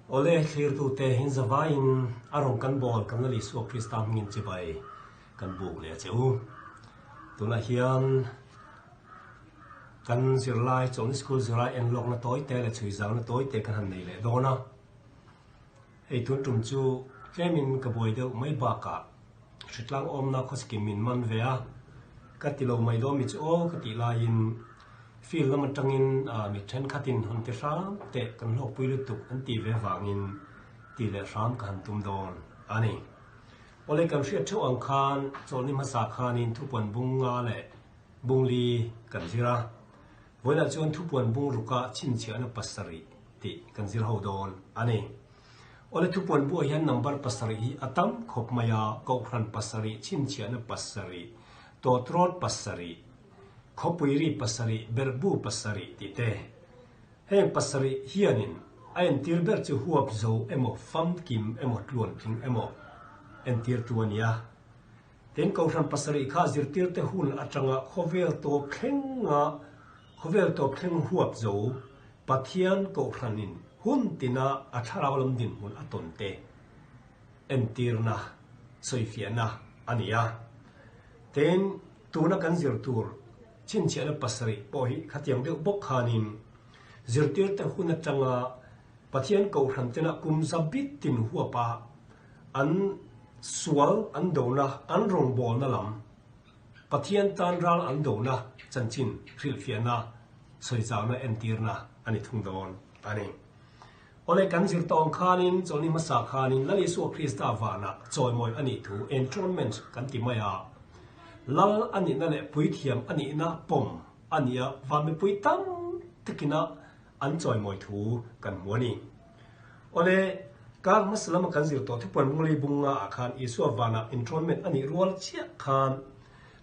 Ole clear tu te hin zavain arong kan bol kan li so Krista ngin che bai kan buk le cheu tuna hian kan Zirlai chon school Zirlai en lok na toy te le chui zang na toy te kan han nei le dona ei tun tum chu kemin ka boi deu mai ba ka thitlang om na khos ki min man ve a ka ti lo mai do mi chu o ka ti la in feel na matangin mi then khatin hon te ram te kan lok pui lu tuk an ti ve wangin ti le ram kan tum don ani ole kan ria thu ang khan chol ni ma sa khanin thu pon bunga le bungli kan zira voila chuan thu pon bung ruka Chhinchhiahna pasari ti kan zir ho don ani ole thu pon bu hian number pasari hi atam khop maya ko hran pasari Chhinchhiahna pasari to trot pasari khopuiri pasari berbu pasari ti te heng pasari hianin ain tirber chu huap zo emo fam kim emo tluan thing emo en tir tuania ten ko hran pasari kha zir tir te hun atanga khovel to khleng huap zo pathian ko hranin hun tina atharawlam din hun aton te en tirna soifiana ania ten tuna kan zir tur Chhinchhiahna pasari pohi khatiang deu bok khanin zirtir te hun atanga pathian ko hran tena kum zabit tin huapa an sual an dona an rong bol na lam pathian tan ral an dona chanchin ril fiana soizauna entirna ani thungdon ani ole kan zir tong khanin choni masa khanin lali su Krista wana choi moi ani thu enthronement kan ti maya lal ani na le pui thiam ani na pom ania vame pui tam tekina an choi moi thu kan muani ole kar maslam kan zir to thupon mungli bunga akhan isu wana enthronement ani rual chia khan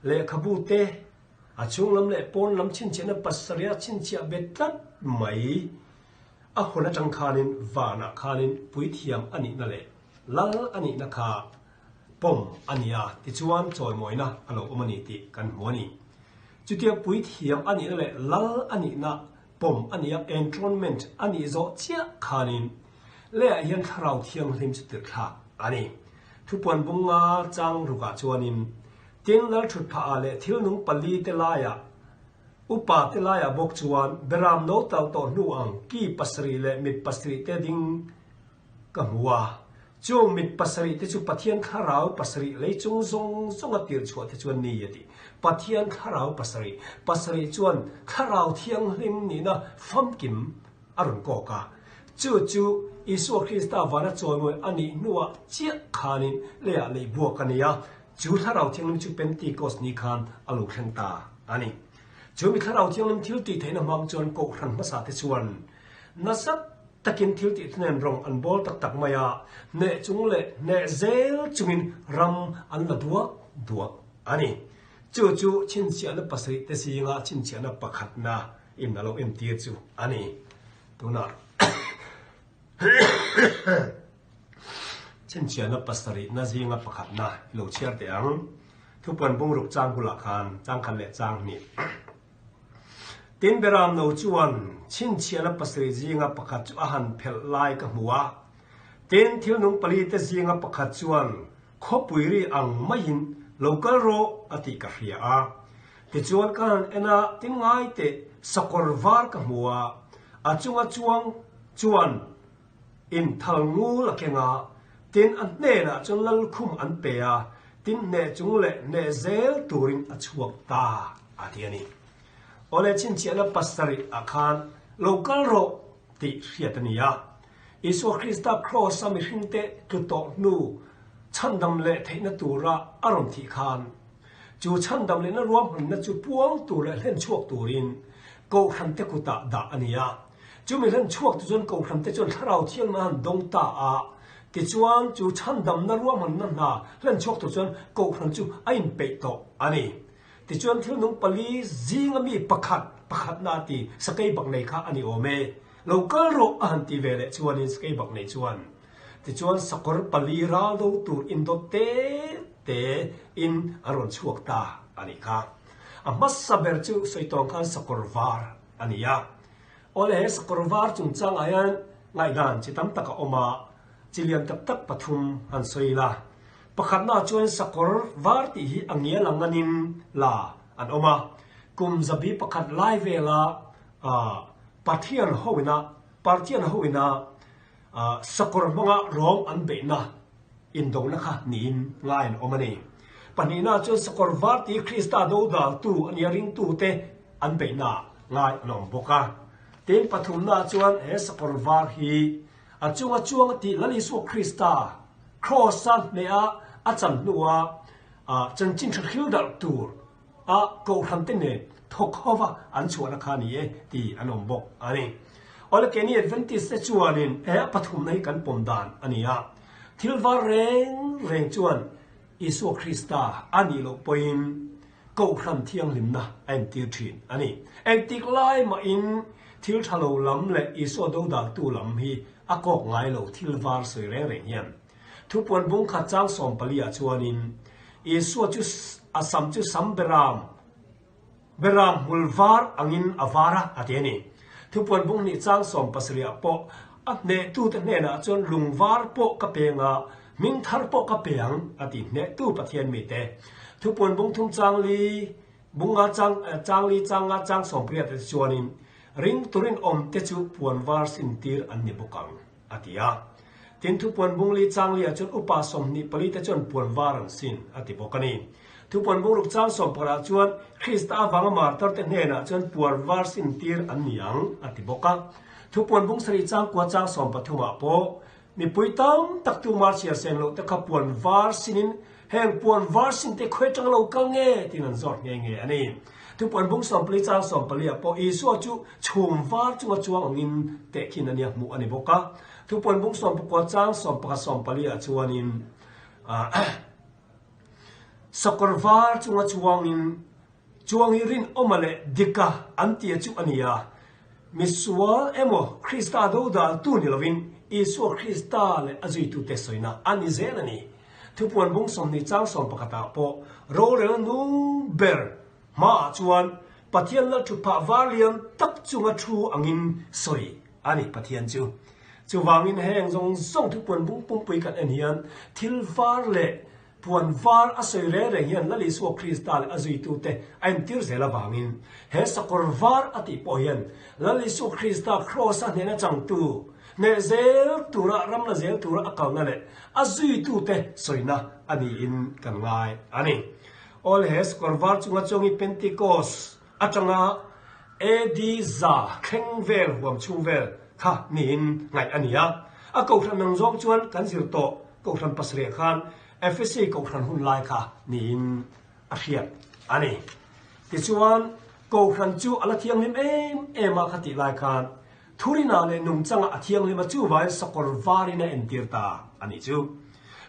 le khabu te achung lam le pon lam Chhinchhiahna pasaria Chhinchhiah betlat mai a hona tang khanin wana khanin pui thiam ani na le lal ani na kha pom ania ti chuan choi moina alo omani ti kan muani chutia pui thiam ani na le lal ani na pom ania enthronement ani zo chia khanin le hian tharau thiang hlim chu tir kha ani thupon bunga chang ruka chuanin tin lal thut pha ale thil nung pali te laya upa te laya bok chuan beram no tal to nu ang ki pasri le mit pasri te ding ka huwa chung mit pasari te chu pathian kharau pasari lei chung zong atir chhuat te chuan ni yati pathian kharau pasari chuan kharau thiang hlim ni na fam kim arun ko ka chu Isu Krista wana choi moi ani nuwa chia khanin le a lei buak ania chu tharau thiang lim chu Pentecost ni khan alu khleng ta ani chu mi tharau thiang lim thil ti theina mang chuan ko hran ma sa te chuan nasak takin thil ti thnen rong an bol tak maya ne chung le ne zel chungin ram an la duak ani chu Chhinchhiahna pasari te singa Chhinchhiahna pakhatna in alo em tir chu ani tuna Chhinchhiahna pasari na zinga pakhatna lo chiar te ang thupon bung ruk chang kula khan le chang ni tin beram no chuan Chhinchhiahna pasari zinga pakhat chu ahan phel lai ka hmuwa tin thil nung pali te zinga pakhat chuan khopuiri ang mahin local ro ati ka hria a ti chuan kan ena tin ngai te sakorvar ka hmuwa achunga chuan in thalngu la kenga tin an ne na chun lal khum an pe a tin ne chung le ne zel turin achuak ta atiani ole Chhinchhiahna pasari akhan local ro ti hriatania Isu Krista cross ami hringte tu to nu chandam le theina tura arom thi khan chu chandam le na ruam hun na chu puang tu le hlen chuak turin ko hran te kuta da ania chu mi hlen chuak tu chon ko hran te chon tharau thiang na dong ta a ti chuan chu chandam na ruam hun na hlen chuak tu chon ko hran chu ain pe to ani ti chuan thil nung pali zinga mi pakhat na ti sakai bak nei kha ani ome local ro an ti vele chuan in sakai bak nei chuan ti chuan sakor pali ra do tur in do te in aron chuak ta ani kha a masaber chu soitong khan sakor var ania ole sakor var chung chang ayan ngay đàn chỉ tắm tắc ở mà chỉ liền tập tắc bắt thum han soi la pakhat na chuan sakor var ti hi angia langanin la an oma kum zabi pakhat lai vela partian hoina sakor manga rom an be na indong na kha nin ngai an omani panina chuan sakor var ti krista do dal tu ania ring tu te an be na ngai anom boka ten pathum na chuan he sakor var hi chuang ti lali su krista crossan ne a chan nuwa chan chin thil khil dal tur ko han te ne thokhawa an chuana khani e ti anom bok ani ola keni advantage te chuanin pathum nei kan pomdan ania thilwa reng chuan isu krista ani lo poin ko hran thiang limna an ti thin ani en tik lai ma in thil thalo lam le isu do da tu lam hi akok ngai lo thilwar soi reng hian thupon bung kha chang som palia chuanin isu chu asam chu samberam mulvar angin avara ateni thupon bung ni chang som pasria po atne tu te ne na chon lungwar po ka penga ming thar po ka peang ati ne tu pathian mi te thupon bung thum chang li bunga chang som priya te chuanin ring turin om te chu puan war sin tir an ni bukang atia tin thupon bung li chang li achon upa som ni pali te chon puan war an sin ati bokani thupon bung ruk chang som para chuan krista awang mar tar te ne na chon puan war sin tir an niang ati boka thupon bung sri chang kwa chang som pathuma po mi puitang tak tu mar sia sen lo te khapuan var sinin heng puan var sin te khwe chang lo kal nge tin an zor nge ani thupon bung som pli chang som pali po isu chu chum var chuang angin te khin ania mu ani boka thupon bung som kwa chang som pa som pali chuanin sakor var chuang rin omale dika antia chu ania miswal emo krista do dal tu ni lovin isu krista le azui tu te soina ani zenani thupon bung som ni chang som pakata po ro re nu ber ma chuan pathian la thu pa valian tak chunga thu angin soi ani pathian chu wangin heng zong thupon bung pum pui kan enian thil var le puan var asoi re hian lali su krista le azui tu te ain tir zela wangin he sakor var ati po hian lali su krista cross a ne na chang tu ne zel tura ram na zel tura akal na le azui tu te soina ani in kan ngai ani all has korvar chunga chongi pentecost achanga ediza khengvel huam chungvel kha nin ngai ania a ko thran nang zong chuan kan zir to ko thran pasre khan FSC ko thran hun lai kha nin a hiat ani ti chuan ko thran chu ala thiang lim em a khati lai khan thurina le nung changa athiang lima chu vai sakor varina entirta ani chu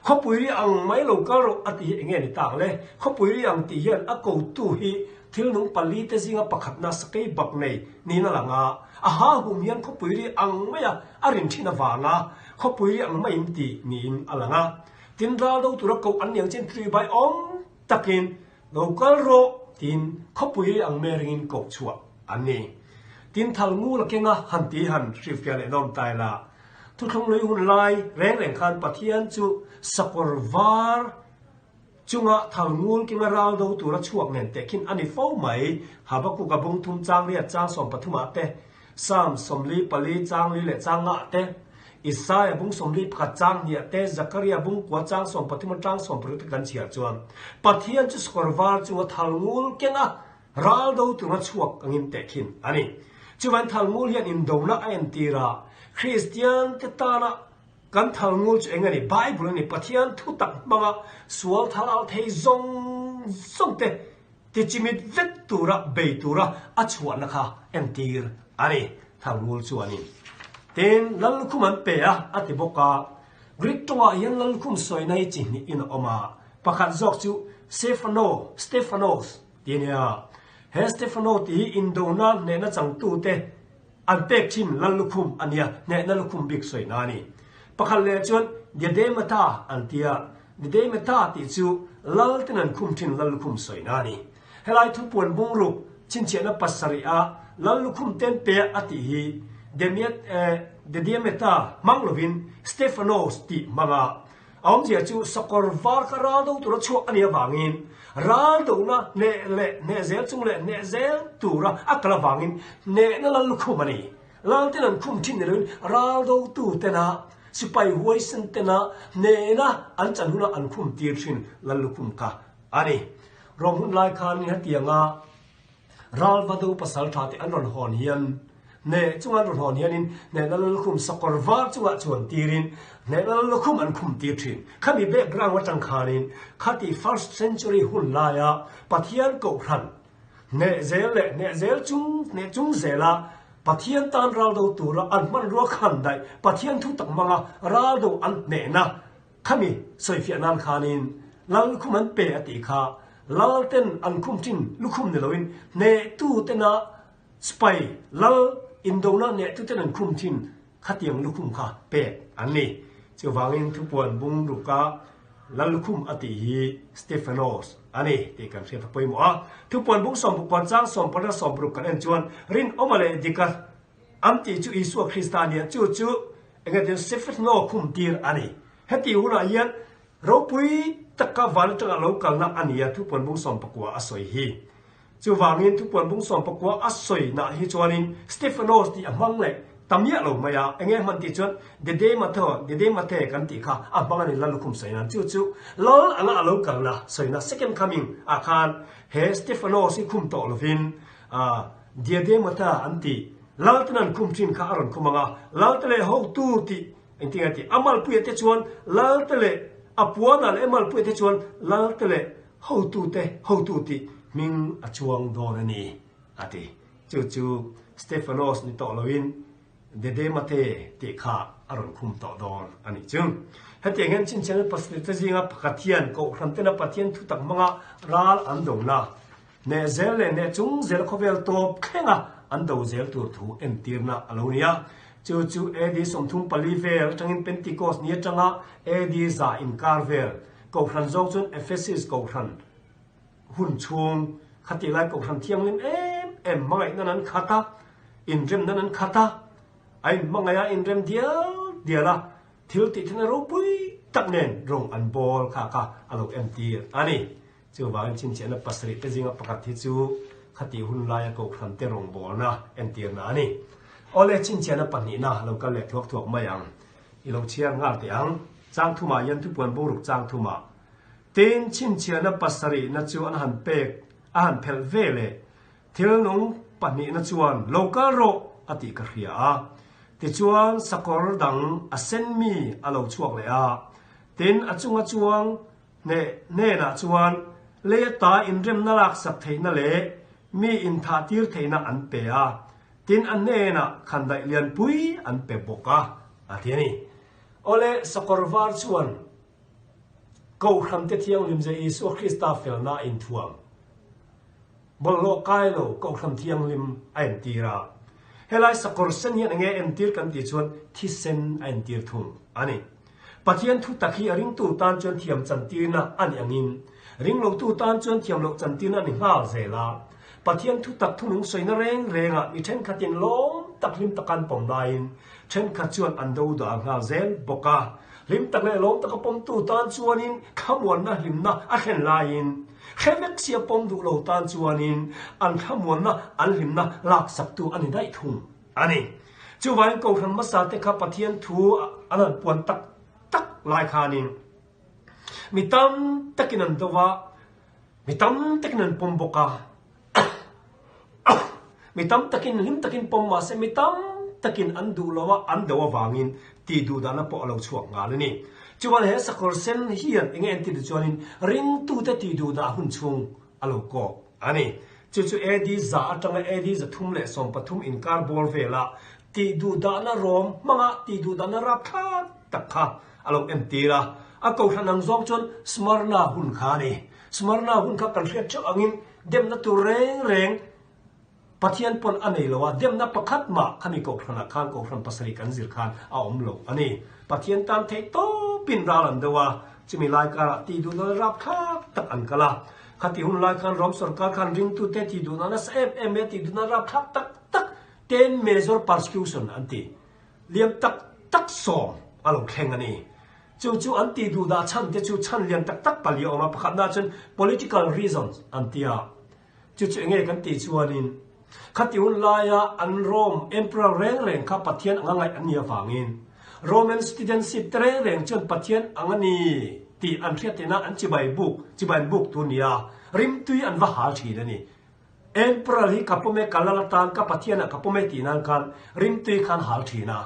khopuiri ang mai lo karo ati enge ni tak le khopuiri ang ti hian a ko tu hi thil nung pali te zinga pakhat na sakai bak nei ni na langa a ha hum hian khopuiri ang maya arin thina wanga khopuiri ang mai ti ni in alanga tin ra do tura ko an yang chen 3 by om takin local ro tin khopuiri ang meringin ko chuwa ani tin thalngu la kenga hanti han rifya le nom tai la tu thong loi hun lai reng khan pathian chu sakor var chunga thalngul kinga ral do tu la chuak nen te kin ani fo mai habaku ka bung thum chang ria chang som pathuma te sam somli pali chang li le changa te isaya bung somli pha chang nia te zakaria bung kwa chang som pathuma chang som pru te kan chia chuan pathian chu sakor var chunga thalngul kenga ral do tu la chuak angin te kin ani chuan thalngul hian in dona an tira Christian te tana kan thalngul chu engani Bible ni pathian thu tak manga sual thalal thei zong te ti chimit vet tura be tura achwa na kha entir ani thalngul chu ani ten lalkhum an pe a ati boka Greek tonga yan lalkhum soinai chi ni in oma pakhat zok chu Stephanos tinia he Stefano ti indona ne na chang tu te an pek chin lalkhum ania ne na lukhum bik soi nani pakhal le chon dedemata antia dedemata ti chu lalten an khum thin lalkhum soi nani helai thu puan bung ru Chhinchhiahna pasari a lalkhum ten pe ati hi Diameta Manglovin Stephanos ti manga ông giờ chú sokor var ka ral do tura chu ania wangin ral do na ne zel chung le ne zel tura akala wangin ne na lal khumani lal tenan khum thin ne ral do tu tena sipai huai sen tena ne na an chan huna an khum tir thin lal khum ka ani rom hun lai khan ni hatianga ral vadu pasal tha te an ron hon hian ne chunga ron hon hianin ne lal khum sokor var chunga chuan tirin ne lal khum an khum tir thin khami background wa tang khanin khati first century hun laya pathian ko khan ne zel chung zela pathian tan ral do tura an man ro khan dai pathian thu tak manga ral do an ne na khami soifia nan khanin lal khum an pe ati kha lal ten an khum tin lukhum ne loin ne tu tena spy lal indona ne tu ten an khum tin khatiang lukhum kha pe an ni chu wangin thu puan bung ruka lal lukhum ati hi Stephanos ani te kan se poi mo a thu puan bung som puan chang som para som bru kan en chuan rin omale dikar amti chu isu Christiania chu engate sefet no khum tir ani heti una yan ropui takka wal tanga lokal na ania thu puan bung som pakwa asoi hi chu wangin thu puan bung som pakwa asoi na hi chuanin Stephanos ti amang le tamia lo maya enge man ti chuan de de mathe kan ti kha abang ani lalukum saina chu lol anga lokal na soina second coming akhan he Stephanos i khum to lovin de mata anti laltanan khum thin kha aron khumanga laltale ho tu ti entingati amal pu te chuan laltale apuana le amal pu te chuan laltale ho tu ti ming achuang don ani ati chu Stephanos ni to lovin de mate te kha aron khum to don ani chung hati ngen Chhinchhiahna Pasarihte jinga pakathian ko hramtena pathian thu tak manga ral an dong na ne zel le ne chung zel khovel top khenga an do zel tur thu en tirna alonia chu edi somthum palivel tangin Pentecost ni tanga edi za in carvel ko hran zong chun Ephesus ko hran hun chung khati lai ko hran thiang lim em mangai nan khata in rem nan khata ai mangaya in rem dia la thil ti thena ro pui tak nen rong an bol kha alo empty ani chu wang Chhinchhiahna Pasarihte jinga pakat thi chu khati hun lai ko kham te rong bol na empty na ani ole Chhinchhiahna pani na lo ka le thuak mayang i lo chiar ngal te ang chang thuma yan thu puan boruk chang thuma ten Chhinchhiahna Pasarih na chu an han pek an phel vele thil nong pani na chuan local ro ati ka hria a ti chuan sakor dang asen mi alo chuak le a tin achunga chuang ne na chuan le ta in rem na lak sak theina le mi in tha tir theina an pe a tin an ne na khandai lian pui an pe boka atiani ole sakor var chuan ko kham te thiang lim je Isu Christa fel na in thuam bol lo kai lo ko kham thiang lim ain tira helai sakor sen hian nge entir kan ti chuan thi sen an tir thum ani pathian thu takhi aring tu tan chuan thiam chan tirna ani angin ring lo tu tan chuan thiam lo chan tirna ni nga zela pathian thu tak thunung soina renga mi then khatin lom taklim takan pom lain then khat chuan an do da nga zel boka lim tak le lom tak pom tu tan chuanin khamwan na hlimna a hen lain khemek sia pom du lo tan chuanin an khamwan na an hlimna lak sak tu ani dai thum ani chu wain ko thang ma sa te kha pathian thu anan puan tak lai khanin mitam takinan dowa mitam takinan pom boka mitam takin lim takin pom ma se mitam takin andu lawa andawa wangin ti du dana po alo chuak ngalani chuan he sakor sen hian enge enti du chuanin ring tu te ti du da hun chung alo ko ani chu edi za atanga edi za thum le som pathum in kar bol vela ti du dana rom manga ti du dana ra kha takha alo entira a ko hanang zong chon smarna hun khani smarna hun kha kan hriat chak angin dem na tu reng pathian pon anei lowa dem na pakhat ma khami ko khana khan ko khran pasari kan zir khan a om lo ani pathian tan thei to pin ralan dewa chimi lai ka ti du na rap kha tak an kala khati hun lai khan rom sarkar khan ring tu te ti du na sa em ti du na rap kha tak 10 major persecutionอันตีเลี้ยงตักสองอารมณ์แข่งอันนี้จู่อันตีดูดาชันแต่จู่ชันเลี้ยงตักปลีออกมาประกาศน่าจน political reasons อันตีอ่ะจู่เงี้ยกันตีชวนินขัดที่หุ่นลายอันโรม emperor เร่งข้าปะเทียนอังไงอันนี้ฟังอิน Roman citizenship เร่งจนปะเทียนอังนี้ตีอันเทียตินะอันจิบายบุกตัวนี้ริมตุยอันว่าหาทีนั่นนี่ emperor ที่กับพวกเมกัลลาตานกับปะเทียนกับพวกเมตีนันกันริมตุยขันหาทีนะ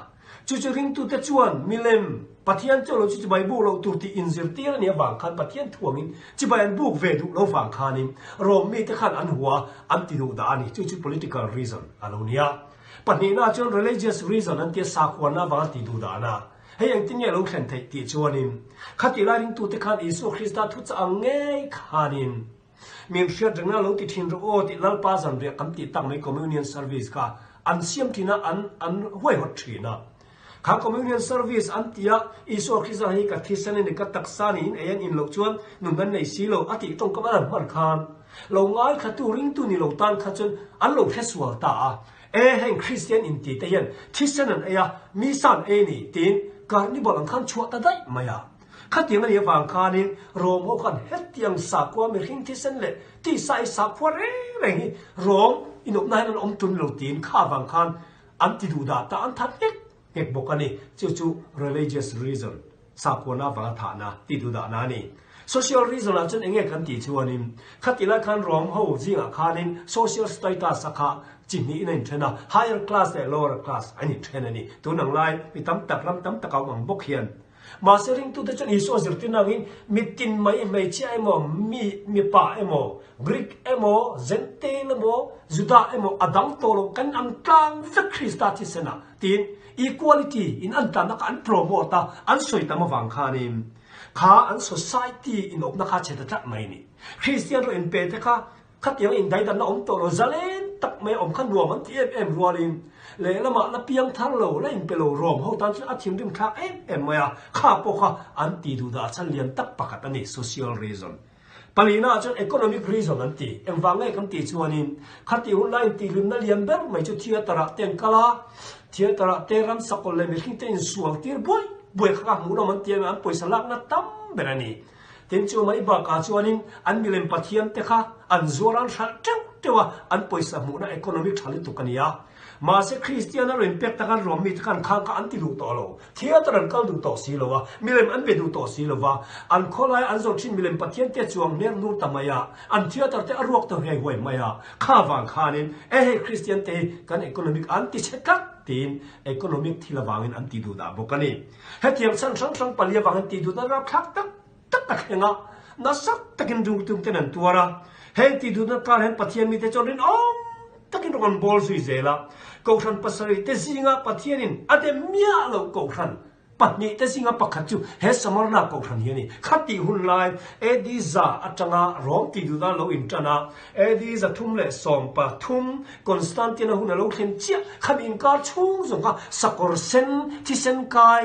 จู่ริมตุยแต่ชวนมิเลมปะเทียนเจ้าเราจิบายบุกเราตัวที่อินซิร์ตีนี่ฟังขันปะเทียนทวงินจิบายบุกเวดุเราฟังขันิมโรมมีแต่ขันอันหัวอันติดูดานี่จู่ political reason อันนี้ปัจจุบันจน religious reason นั่นที่สักวันน่ะฟังติดูดานะให้ยังที่เนี่ยเราเห็นที่ชวนิมขัดที่ลายริมตุยแต่ขันอิสุคริสต์ทุกจะง่ายขันิมมีเชื่อถึงนั้นเราติดทิ้งรู้ติดลัลปาสันเรียกคำติดตั้งใน communion service ค่ะอันเสียมที่น่ะอันห้วยหัดทีน่ะข้า communion service อันที่อิสุคริสต์ให้กับที่เส้นในกับตักษานี่เองอินโลกชวนนุ่มนั้นในสีโลอติตรงกับอันมันคานเราง่ายขัดตัวริงตัวนี่เราตันขัดจนอันเราแค่สวดตาแห่งคริสเตียนอินตีแต่ยันที่เส้นนั้นมีสันนี่ตีนการนี่บอกอันขันชัวตาได้ไหมขัดยังไงฟังคานิโรมเขาขันเฮ็ดยังสักว่ามีหิ้งที่เส้นเละที่ใส่สักว่าเร่งโรมอินบนายนั้นอมตุนเหลาตีนข้าฟังคานอันที่ดูดาตาอันทัดเอกบอกกันนี่จู่ religious reason สักว่าน่าฟังฐานะที่ดูดานานี่ social reason อาจจะเองกันตีชวนิมขัดที่ละคันโรมเขาจริงคานิน social status สักจินี่นั่นเทนะ higher class และ lower class อันนี้เทนะนี่ตัวหนังลายมีตั้มตักลำตั้มตะเกาหวังบกเขียนมาเสริงตัวเด็กจนอิสุอัลตินังอินมีตินไม่เชื่อเอโมมีป่าเอโมกรีกเอโมเซนเตลโมจุดาเอโมอดังโตโลกันอันกลางฟิกคริสต์ที่เสนาทีน equality อินอันตันนักอันโปรโมตาอันสวยตามฟังคานิมข้าอัน society อินอกนักข้าเชิดจักไม่นี่คริสเตียนเราอินเปตข้าขัดยังอินได้ดันน้องโตโลซาเลนตักไม่อมขันรัวมันที่รัวลินเลยละมาละเพียงทั้งโลและอินเปโลรวมเขาตอนที่อาทิตย์ริมทักมาข้าพวกอันตีดูดาฉันเลี้ยงตักปากตันนี่ social reason ปลีน่าจน economic reason อันตีฟังไงคำตีชวนินขัดที่หุ่นไล่ตีริมนั่นเลี้ยงเบลไม่จุดเทียตระเตียงกะลาเทียตระเตรัมสกุลเลยมีขิงเตียนสวงตีร์บ่อยข้าหูเรามันเตียมันป่วยสลักนัดตั้มเบลนี่เต็มชัวไม่บอกอาชวนินอันมีเลมปัทยันเตค่ะอันโซรันชัดเจ้าว่าอันป่วยสมุน economic ทาลิตุกันยามาเสคริสเตียนเราเป็นเปกตะกันรวมมีตะกันข้างกันอันที่ดูต่อเราเทียตรันกันดูต่อสีเราวะมีเลมอันเป็นดูต่อสีเราวะอันโคไลอันโซชินมีเลมปัทยันเตจวงเนื้อนูตามายาอันเทียตรันเตอรวกตัวใหญ่ห่วยมายาข้าฟังข้านินคริสเตียนเตกัน economic อันที่เช็คตีน economic ที่ละวางอันที่ดูดาบุกันนี่เหตุอย่างสั้นปลียวังอันที่ดูดารับทักตักเองน่าสักตักินดูตุ้มเตนันตัวละเหตุที่ดูดาการเห็นปัทยันมีแต่จริงตักินรันบอลสุยเซล่ะกูฉันภาษาอิตสิงห์ปัทยันินอเดมียเรากูฉันปัจจุบันสิงห์ปักขัดจูเฮสมรณะกูฉันเฮียนี่ขัดที่หุ่นลายดีซ่าอัจฉริยะรอมที่ดูดาเราอินทร์นะดีซ่าทุ่มเล่สอมปะทุ่มคอนสแตนติโนหุ่นเราเห็นเจ้าขัดอินการชุ่งส่งก็สักกอร์เซนที่เซนกาย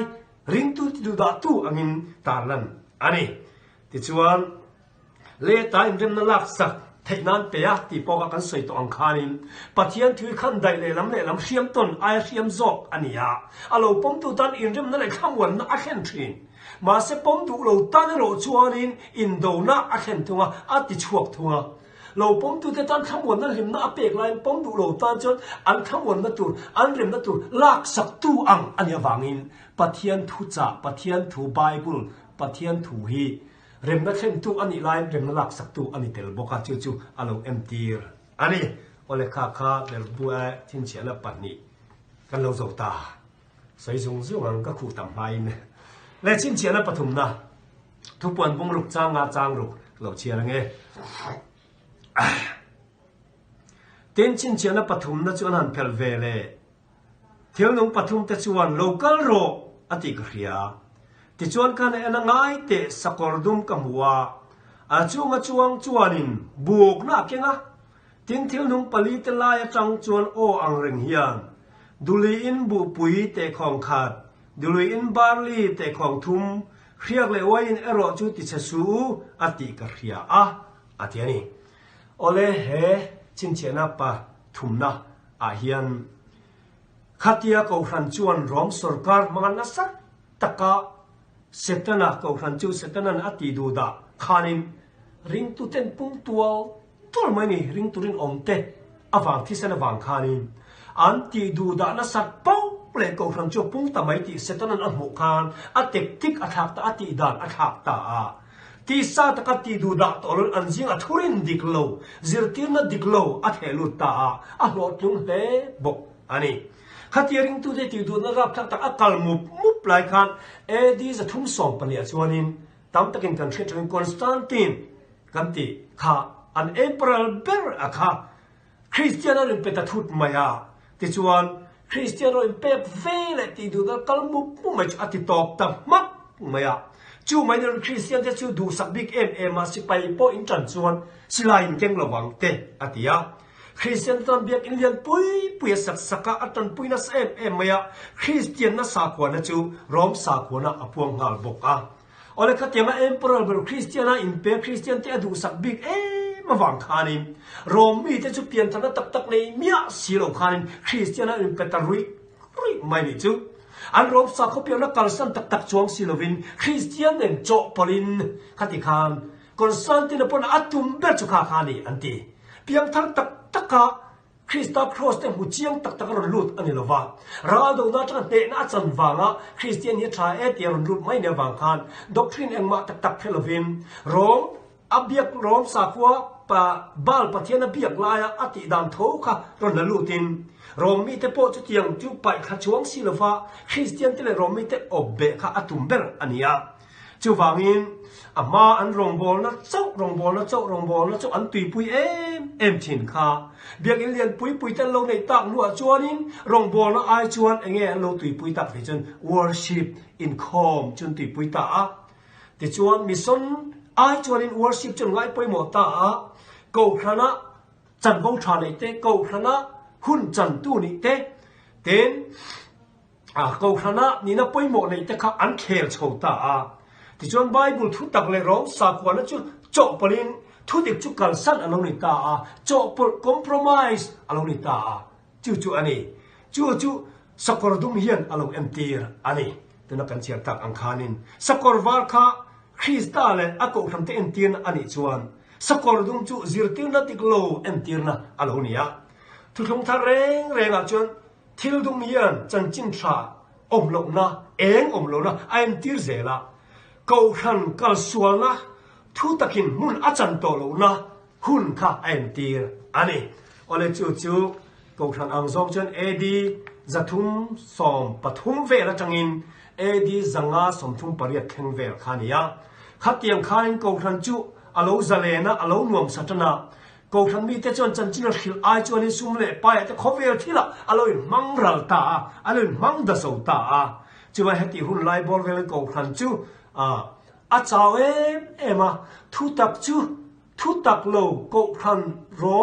ริงตุที่ดูดาตู้อังินตาลันอันนี้ที่ชวนเล่ตายเรื่องนั้นลักษณะเทนันเปียที่พอกันสวยตัวอังคารินปัจจัยที่ขันได้เลยลำเชียมต้นไอเชียมจอกอันนี้อาเราผมดูตันอินเรื่องนั้นเลยข้ามวันนักเขียนทรินมาเสผมดูเราตันเราชวนอินโดนักเขียนทัวอาติชวกทัวเราผมดูแต่ตันข้ามวันนั้นริมนักเปียกไลน์ผมดูเราตันจนอันข้ามวันนั้นตัวอันริมนั้นตัวลักสักตัวอันนี้ฟังอินปัจจัยทุจ่าปัจจัยทุไบเบิลปัจจัยทุฮีเริ่มนักเรียนตัวอันนี้ไลน์เริ่มนักสักตัวอันนี้เตลบอกกันจู่ๆอาลูเอ็มตีร์อันนี้โอเลข้าเดลบัวทิ้งเชียร์ปันนี้กันเราจะตาใส่ทรงซึ่งมันก็คู่ต่ำไปเนี่ยและทิ้งเชียร์ปฐุมนะทุกวันบุ้งลูกจ้างงาจ้างลูกเราเชียร์ไงเต้นทิ้งเชียร์ปฐุมนะจวนหันเพลเวเล่เที่ยวนุ่งปฐุมแต่จวนโลกัลโรอติกเรียที่ชวนกันเอ็นง่ายเตะสกอร์ดุมกับหัวอาจวงจวนินบวกนักยังอ่ะทิ้งเที่ยวนุ่งปลีเตลายจังจวนโออังเริงเฮียนดูลีอินบุปุยเตะของขาดดูลีอินบาร์ลีเตะของทุ่มเรียกเลยว่าอินเอโรจูติเชสูอติกเรียอาทินี้โอเลเฮชินเชนับปะทุ่มนะอาเฮียน ขัดยาเกาขันจวนร้องสุรการมังนัสตะกะเสตนาเกาขันจูเสตนันอติดูดาขานินริงตุเต็นปุ่งตัวไม่นี่ริงตุรินอมเตอวังที่เสนวังขานินอันติดูดานัสเป้าเปลกเกาขันจูปุ่งตะไม่ติเสตนันอันหมุขานอัติติกอัฐากตาอติดานอัฐากตาที่ซาตะกัติดูดาตอลอันจิงอัทุรินดิกโลจิรตินดิกโลอัทเฮลุตาอัลอดยุงเฮบกอันนี้ขัดยังตัวเด็กดูนรับทักตะอักลมุบลายคันดีจะทุ่มส่งปนิยชวนินตามตะกินกันเชื่อถึงคอนสแตนตินกันติข้าอันเอเปรัลเบอร์อะข้าคริสเตียนอินเปตทุดมายาที่ชวนคริสเตียนอินเปเวเลติดูนะกลมุบไม่จะอธิตอบตัมมักมายาจู่ไม่นคริสเตียนจะจู่ดูสักบิ๊กมาสิไปโปอินจันชวนสิลายเก่งระวังเตอติยาคริสเตียนตอนเบียกอินเดียนปุยสักอัตันปุยนัสมายาคริสเตียนนัสสาขวานะจู่ร้อมสาขวานะอพวงหาลบกโอเลขัดยังเอ็มเปอร์เบอร์คริสเตียนอินเปคริสเตียนเตดูสักบิ๊กมาวังคานิมโรมมีแต่จู่เปลี่ยนธนตักในเมียสิโลคานิมคริสเตียนอินเปตารุยไม่นี่จู่อันรบสักเขาเปลี่ยนนักการสันตักจวงสิโลวินคริสเตียนเองโจปลินขัดอีกคานคนสันตินปนอัตุมเบจุคาคานีอันตีเพียงทั้งตักคริสต์ครอสเต็มหูเจียงตักรอนลุดอันนี้ละว่าเราดูน่าจะเตะน่าจันวางคริสเตียนเนี่ยทรายเตียรอนลุดไม่เนี่ยวางคานด็อกทรินเองมาตักเพลวิมโรมอับเบียกโรมสักว่าปะบาลปะเทียนเบียกลายอติดานโถค่ะรอนลุดินโรมมีแต่โปจุดยังจุไปขัดช่วงสิละว่าคริสเตียนที่เลยโรมมีแต่อบเบะค่ะอัตุมเบรอันนี้จู่วางินอามาอันรองบอลนะเจ้ารองบอลนะเจ้าอันตุยปุยทินค่ะเบียกเรียนปุยแต่เราในตักนัวจวนนินรองบอลนะไอจวนเงี้ยเราตุยปุยตักที่จน worship in calm จนตุยปุยตาที่จวนมิสนไอจวนนิน worship จนไงปุยหมดตาเกาขณะจันบงชาในเตเกาขณะหุ่นจันตู้นี่เตเต้นเกาขณะนี่นะปุยหมดในเตค่ะอันเคลโชตาที่จวนไบเบิลทุตักเลยร้องสักวันนั้นจู่โจปลินทุติกจุกันสั้นอารมณ์นิตาโจปลคอมโพรไมส์อารมณ์นิตาจู่อันนี้จู่สกอร์ดุมเฮียนอารมณ์เอ็มตีร์อันนี้ตัวนักการเชียร์ตักอังคานินสกอร์วาร์คาคริสตาเลอากทำเตเอ็มตีร์อันนี้จวนสกอร์ดุมจู่ซิรติร์นัติกโลเอ็มตีร์นะอารมณ์นี้ทุกทงทาเร่งจวนทิลดุมเฮียนจันจินทราอมโลนะอมโลนะเอ็มตีร์เซล่าเกาขันกัลสวลนะทุตกินมุนอาจารย์โตโลนะหุ่นข้าเอ็มตีร์อันนี้โอเลจู่เกาขันอังซองจนดีจะทุ่มสมปฐุมเวลจังอินดีจังอาสมทุ่มปริยัติแข่งเวลขานียขัดเตียงขานินเกาขันจู่อโลซาเลนะอโลนวมสัตนาเกาขันมีแต่จนจันจินขิลไอจวนในซุ่มเล่ไปแต่ขอเวลที่ละอโลนมังรัลตาอโลนมังดัสโตาจู่ว่าเหตุหุ่นไล่บอลเวลเกาขันจู่อาจารย์มาทุตักโลกขันร้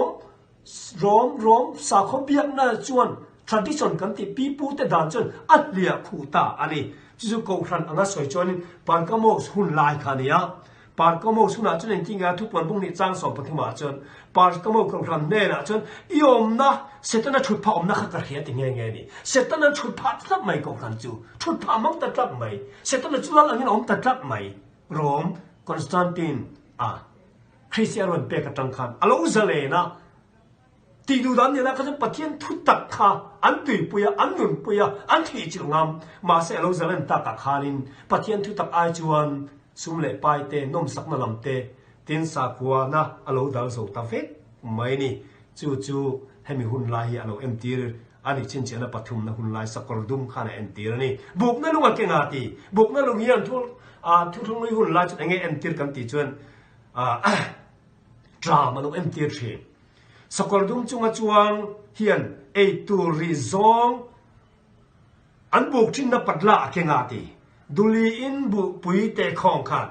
อมสาขบเบียกน่าจวน tradition กันที่ปีปูแต่ด่านจนอัดเลียคู่ตาอันนี้จู่กขันอังสวยจวนปานก็โมสหุ่นลายขานี้ปานก็โมสุนัขจนจริงๆทุกวันพวกนี้จ้างสอบปฏิมาจนปานก็โมกขันเน่นะจนยอมนะเสร็จนั้นชุดผ้าอมนะขัดกระเทียติเงี้ยนี่เสร็จนั้นชุดผ้าตัดไม่กขันจู่ชุดผ้ามั่งตัดไม่เสร็จนั้นจุดละอันนี้อมตัดไม่โรมคอนสแตนตินคริสเตียนวันเปกตังคันอโลซาเลนะตีดูดันเนี่ยนะก็จะปะเทียนทุตักข้าอันตุยปุยอันนุนปุยอันที่จิงามมาเสอโลซาเลนตักข้านินปะเทียนทุตักไอจวนซุ่มเล่ไปเตนมสักนาลำเตตินสักว่านะอโลดัลโซตาเฟกไม่นี่จู่ให้มีหุ่นลายอโลเอ็มตีร์อันนี้ชินเชียนะปฐุมนะหุ่นลายสักกระดุมข้าในเอ็มตีร์นี่บุกนั่นลุงเก่งอาตีบุกนั่นลุงเฮียนทุกนี้หุ่นลายจุดเงี้ยเอ็มตีร์กันตีจวนดรามันลุงเอ็มตีร์เชสกอร์ดุมจงจวงเฮียนตูริซองอันบุกชินนับปัดละเก่งอาตีดูลีอินบุปุยเตะของขาด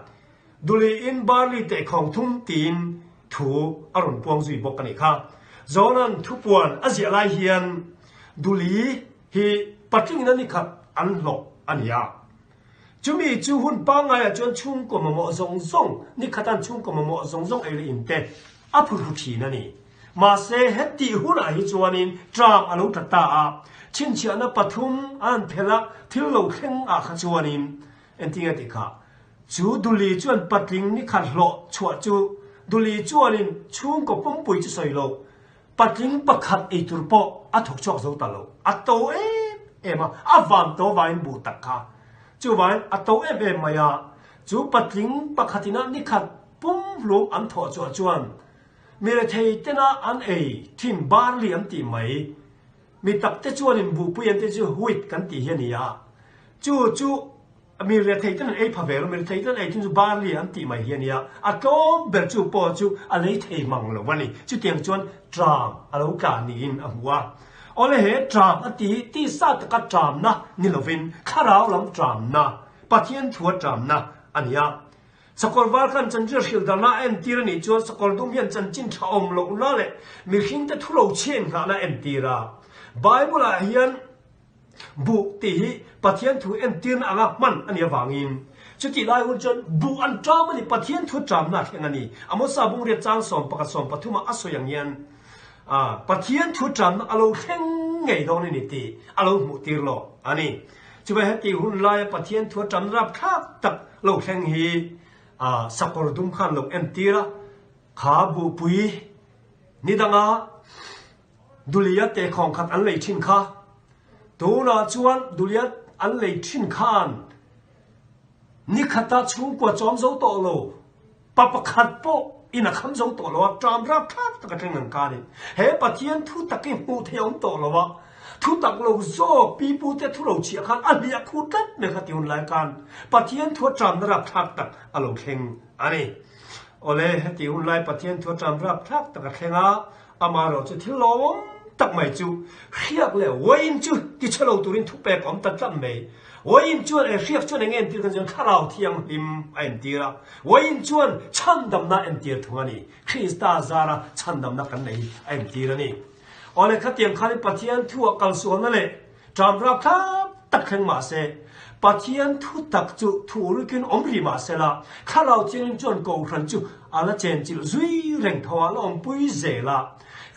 ดูลีอินบาลีเตะของทุ่มตีนถูอรุณปวงสุยบอกกันอีกครับจอนั้นทุกวันอาเซียไลเฮียนดูลีฮีปัจจุบันนั้นนี่ครับอันหลอกอันยาจุมีจูหุ่นปังไงจนชุ่มก็มาหมอซงนี่ขัดอันชุ่มก็มาหมอซงเอลิอินเตอัพุรุทีนั่นนี่มาเสเหตุหุ่นไอจวนินจามอนุตตา ชินเชียนะปฐุมอันเพละทิลโลเข่งอาขจวนินเอ็นติงติค่ะจูดุลีจวนปัดลิงนี่ขัดหล่อชัวจูดุลีจวนินชุ่มกับปุ่มปุยจะใส่โลปัดลิงปักขัดไอตุรปออัฐกชอกโซตาโลอัตโตเอ็มอาวันโตวายบูตักค่ะจูวายอัตโตเอ็มมายาจูปัดลิงปักขัดินะนี่ขัดปุ่มลมอันถอดชัวจวนมีอะไรเทน่าอันทิมบาร์ลีอันตีไหมมีตักเตจวนินบุปุยันเตจูหุดกันตีเฮียนี่ยจูมีเรื่องที่นั่นพาเวลมีเรื่องที่นั่นที่จูบาร์ลีอันตีไหมเฮียนี่อะก็เบลจูปอจูอะไรที่มังโลวันนี้จูเตียงจวนดรามอะไรกันนี่อินอันว่าโอเลเหดรามอันที่สัตว์กัดดรามนะนี่เราวินข้าเราลำดรามนะปะเทียนทัวดรามนะอันนี้สกอลวาร์กันจันเจอร์ฮิลดานาตีรนี่จวนสกอลดุมยันจันจินชาอมโลน่าเลยมีหินแต่ทุโรเชนกันนะตีระไบเบิลเฮียนบุตีปะเทียนถูตีนอ่างมันอันนี้วางอินจุดที่ไล่หุ่นจนบุอันจามันนี่ปะเทียนถูจามนักอย่างนี้อามซาบุงเรียจางสมปะกสมปะทุมาอัศอย่างเงี้ยปะเทียนถูจามนักอารมณ์แข็งไงตรงนี้นี่ตีอารมณ์มุตีรโลอันนี้จุดไปให้ตีหุ่นไล่ปะเทียนถูจามรับทักตักโลแข็งฮีสกอลดุมขันโลตีระขาบุปุยนี่ดังดุลียเตะของขัดอันเลยชินข้าตัวน่าชวนดุลียอันเลยชินข้านนี่ขัดตาชุ่มกว่าจอมโซโตโลปะปะขัดโปอินักคำโซโตโลว่าจอมรับทักตะกะเทงนังกาดิเฮปะเทียนทุตะกิมูเทียมโตโลว่าทุตักโลโซปีปูเตทุโลเชียขันอันเลียคูตัดเมฆติอุนรายการปะเทียนทัวจอมรับทักตักอโลเข่งอันนี้โอเลเฮติอุนไลปะเทียนทัวจอมรับทักตะกะเทงอามาเราจะทิลอมตักไม่จูเรียกเลยว่าอินจูที่เชลตุรินทุกเปกอมตัดจำไม่ว่าอินจวนเรียกจวนเงินที่กันจนข้าเราเทียมหิมเอ็นตีระว่าอินจวนชันดำนาเอ็นตีร์ทั้งนี้คริสตาซาระชันดำนากันในเอ็นตีระนี่อันนี้ข้าเตรียมข้าในปะเทียนทั่วกัลส่วนนั่นแหละจำรับครับตักแข่งมาเสปะเทียนทุตักจูถูรุกินอมริมาเสละข้าเราเทียนจวนกูขันจูอาละเจนจิลซุยเร่งทว่าละอมปุยเซละ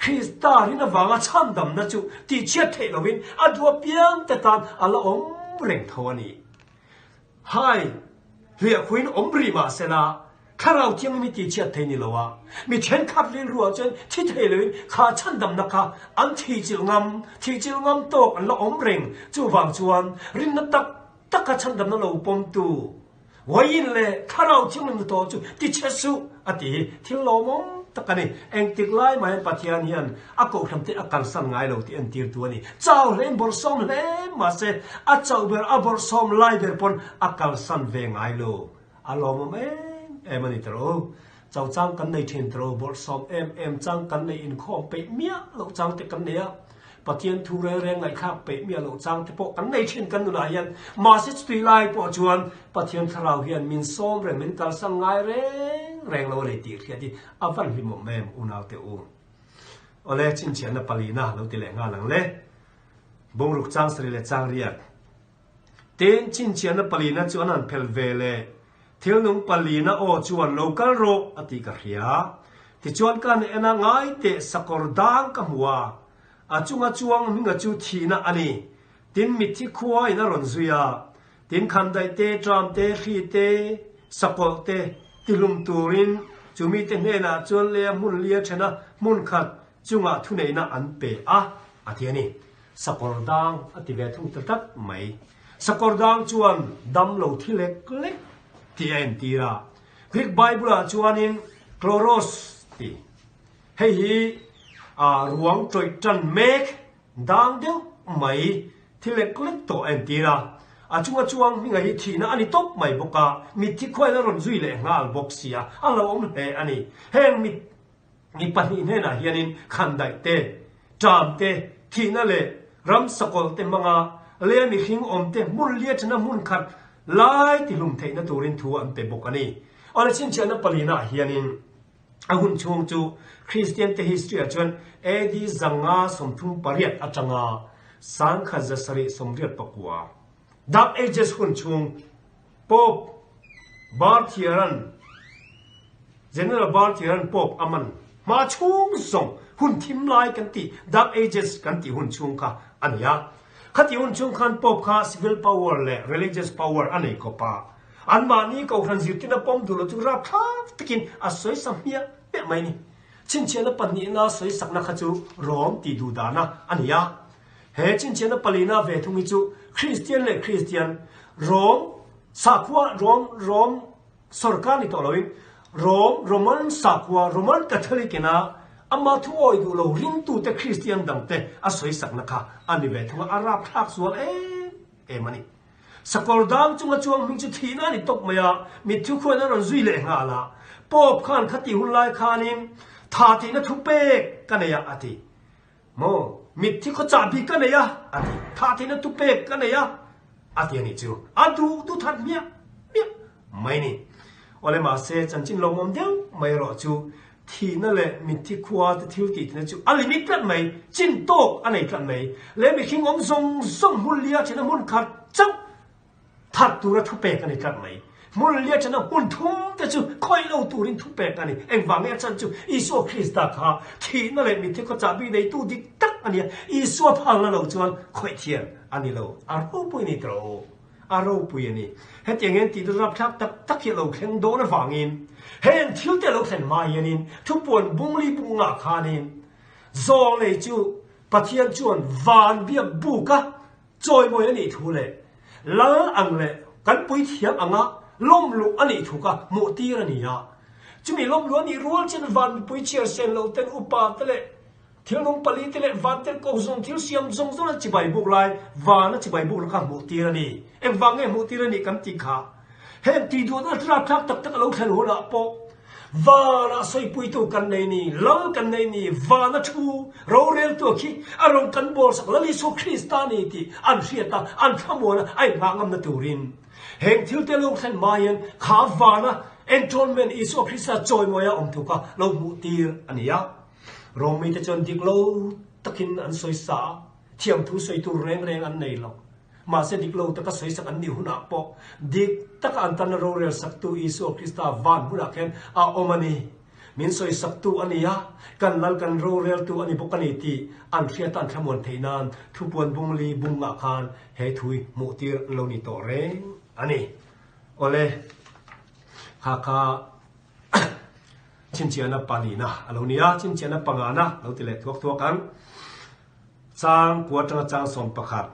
คริสตารินวางชันดำนะจูที่เชียเทลวินอดัวเปียงแต่ตานอาละอมเร่งทว่านี่ให้เรียกคุยอมริมาเสละข้าเราเที่ยงมีที่เชียเทนี่ละวะมีเช่นขับเรียนรัวจนที่เทลวินข้าชันดำนะคะอันที่จิลงำโตอันละอมเร่งจูวางจวนรินนัตักตักชันดำนั่นเราปมตูว่ายินเลยข้าเราเที่ยงมีตัวจูที่เชสุอติที่เรามองตะกันนี่เองติดไล่มาปะเทียนยันอากทำที่อาการสั่งไงเราที่เอ็นตีตัวนี้เจ้าเล่นบอลซ้อมเล่นมาเสอาเจ้าเบอร์อาบอลซ้อมไล่เบอร์ปนอาการสั่งเวงไงเราอารมณ์มันนี่ตรูเจ้าจ้างกันในเทนตรูบอลซ้อมจ้างกันในอินคอมเปเมียเราจ้างแต่กันเนี่ยปะเทียนทูเรงไงข้าเปเมียเราจ้างแต่พวกกันในเทนกันนู่นยันมาสิสตุยไล่ปอจวนปะเทียนคราวเฮียนมินซ้อมเรงมินการสั่งไงแรงเราเลยตีเทียดีอาวันหิมแม่อุณาวเตอูโอเลชินเชียนปาลีน่าเราตีแหลงงานหลังเล่บงรุกจ้างสรีเลจ้างเรียกเต้นชินเชียนปาลีน่าจวนนั้นเพลเวเลเที่ยวนุ่งปาลีน่าโอจวนโลกาลโรอติกะเฮียที่จวนกันเอ็นง่ายเตสกอร์ดังกับหัวอาจวงมิงจูทีน่าอันนี้ตินมิทิคัวอินารอนซุยาตินคันไดเตจามเตขีเตสกอเตติลุมตูรินจูมีเตเนน่าจวนเลียมุนเลียชนะมุนขัดจุงอาทุเนน่าอันเปอาทีนี้สกอร์ดังอติเวทุงตัดไม่สกอร์ดังจวนดำโลที่เล็กที่เอ็นตีระกรีกไบเบิลจวนินโคลโรสตีให้ฮีรวงจอยจันเมกดังเดียวไม่ที่เล็กตัวเอ็นตีระจวงมีไงที่น่ะอันนี้ตบไม่บอกมีที่ควายแล้วรอนซุยเลยงาลบอกเสียอันเราอมเฮอันนี้เฮมีปัญหาเนี่ยนะเฮียนินขันได้เตจามเตที่นั่นเลยรำสกอลเตมังเลี้ยมีหิงอมเตมุนเลียชนะมุนขัดไล่ที่ลุมเทนตัวรินทัวอันเปบอกอันนี้อันนี้ชินเชียนปาลีน่าเฮียนินหุ่นชงจูคริสเตียนเตฮิสตรีจวนดีจังอาสมทุมปริยัตจังอาสังขจสริสมเรียดปกัวดับเอเจสหุ่นชงป๊อปบาร์เทียรันเจเนอเรลบาร์เทียรันป๊อปอามันมาชงส่งหุ่นทิมไลกันตีดับเอเจสกันตีหุ่นชงค่ะอันนี้ ขัดยุ่นช่วงขันปอบข้า civil power และ religious power อันนี้ก็ป่าอันมานี้ก็ขันจิตนะป้อมดูแลจุราบท้าตะกินอาศัยสัมเฮียเป๊ะไหมนี่ชินเชียนปันนี้น่าสวยสักนักขจูร้อมตีดูดานะอันนี้ยาเฮชินเชียนปลีน่าเวทุงิจูคริสเตียนและคริสเตียนร้อมสักว่าร้อมสรการนี่ต่อเลยโรมันสักว่าโรมันคาทอลิกนะอามาทุกอยดูเราริมตูแต่คริสเตียนดังแต่อาศัยสักนักอันนี้เวทุงอาราบทักส่วนมันนี่สกอลดามจุงจวงมิจุทีนั่นนี่ตกมาyaมิทุกคนนั่นรุ่ยเละงาละปอบขันขัดติหุ่นลายขานินทาทีนั่นทุเปกกันเนี่ยอาทิโมมิที่เขาจับพี่กันเนี่ยอาทิทาทีนั่นทุเปกกันเนี่ยอาทินี่จูดูทัดเมียไม่นี่อะไรมาเสจันจินลงอมเดียวไม่รอจูทีนั่นแหละมิที่ขวาที่ทิวตินั่นจูอะไรนี่กันไหมจินโตอันไหนกันไหมแล้วมีขิงอมทรงหุ่นเลียที่นั่นหุ่นขัดจังทัดตัวทุเปกันนี่กันไหมมุลเลียฉันหุ่นทุ่มแต่จู่คอยเล่าตัวรินทุเปกันนี่เอ็งฟังเนี่ยฉันจู่อิสุคริสต์ค่ะทีนั่นแหละมีที่เขาจับไปในตู้ดิตักอันนี้อิสุพังแล้วเราจวนคอยเทียนอันนี้เราอารมณ์ปุยนี่ตัวอารมณ์ปุยนี่เห็นอย่างเงี้ยที่เรารับชักตักที่เราเข่งโดนฟังอินเห็นที่แต่เราเห็นมาอย่างนี้ทุกปวนบุ้งลีบุ้งอาคานินโซเลยจู่ปะเทียนจวนวานเบียบุกะจอยมวยนี่ทุเล่แล้วอังเล่กันปุยเทียมอังอ่ะล้มลุกอันนี้ถูกอะโมตีระนี่ยะจุมีล้มลุกอันนี้รัวเช่นวันปุยเชียร์เซนเราเต้นอุปาเตเลที่ลงปลีเตเลวันเต้นกงซงที่เสียมซงนั่นจิบายบุกไลวานนั่นจิบายบุกละค่ะโมตีระนี่เอ็งฟังเอ็งโมตีระนี่กันติขาเห็นตีดูนั่นรับทักตักเราเห็นหัวละปอวานะใส่ปุยตัวกันในนี่เล่ากันในนี่วานะทูเราเรียนตัวขี้อารมณ์กันบอลสักละลิสุคริสตานีที่อันเสียตาอันขโมยนะไอ้งางำนัตูรินเห็นที่เตลูกเห็นมายันข้าวานะเอ็นทอนเมนอิสุคริสต์จอยมวยอมทุกะเรามุตีอันนี้ยะเราไม่ได้จนดิกเราตะกินอันสวยสาเทียมทุสวยตัวแรงอันไหนหรอกมาเสดิกเราตะก็สวยสักอันนี้หุ่นอัปปอดิกตะก็อันตันเราเรียนสักตัวอิสุคริสต์วันหุ่นอักเห็นอาอมันนี่มินสวยสักตัวอันนี้ยะกันลัลกันเราเรียนตัวอันนี้ปกติที่อันเสียตันขมวนเทนานทุบวนบุงลีบุงอาคารเฮทุยมุตีเรานี่ตัวแรงอันนี้โอเลข้าชินเชียนปานีนะเราเนี่ยชินเชียนปังอานะเราติเล็กตัวกันจางกวดจางสมประคัด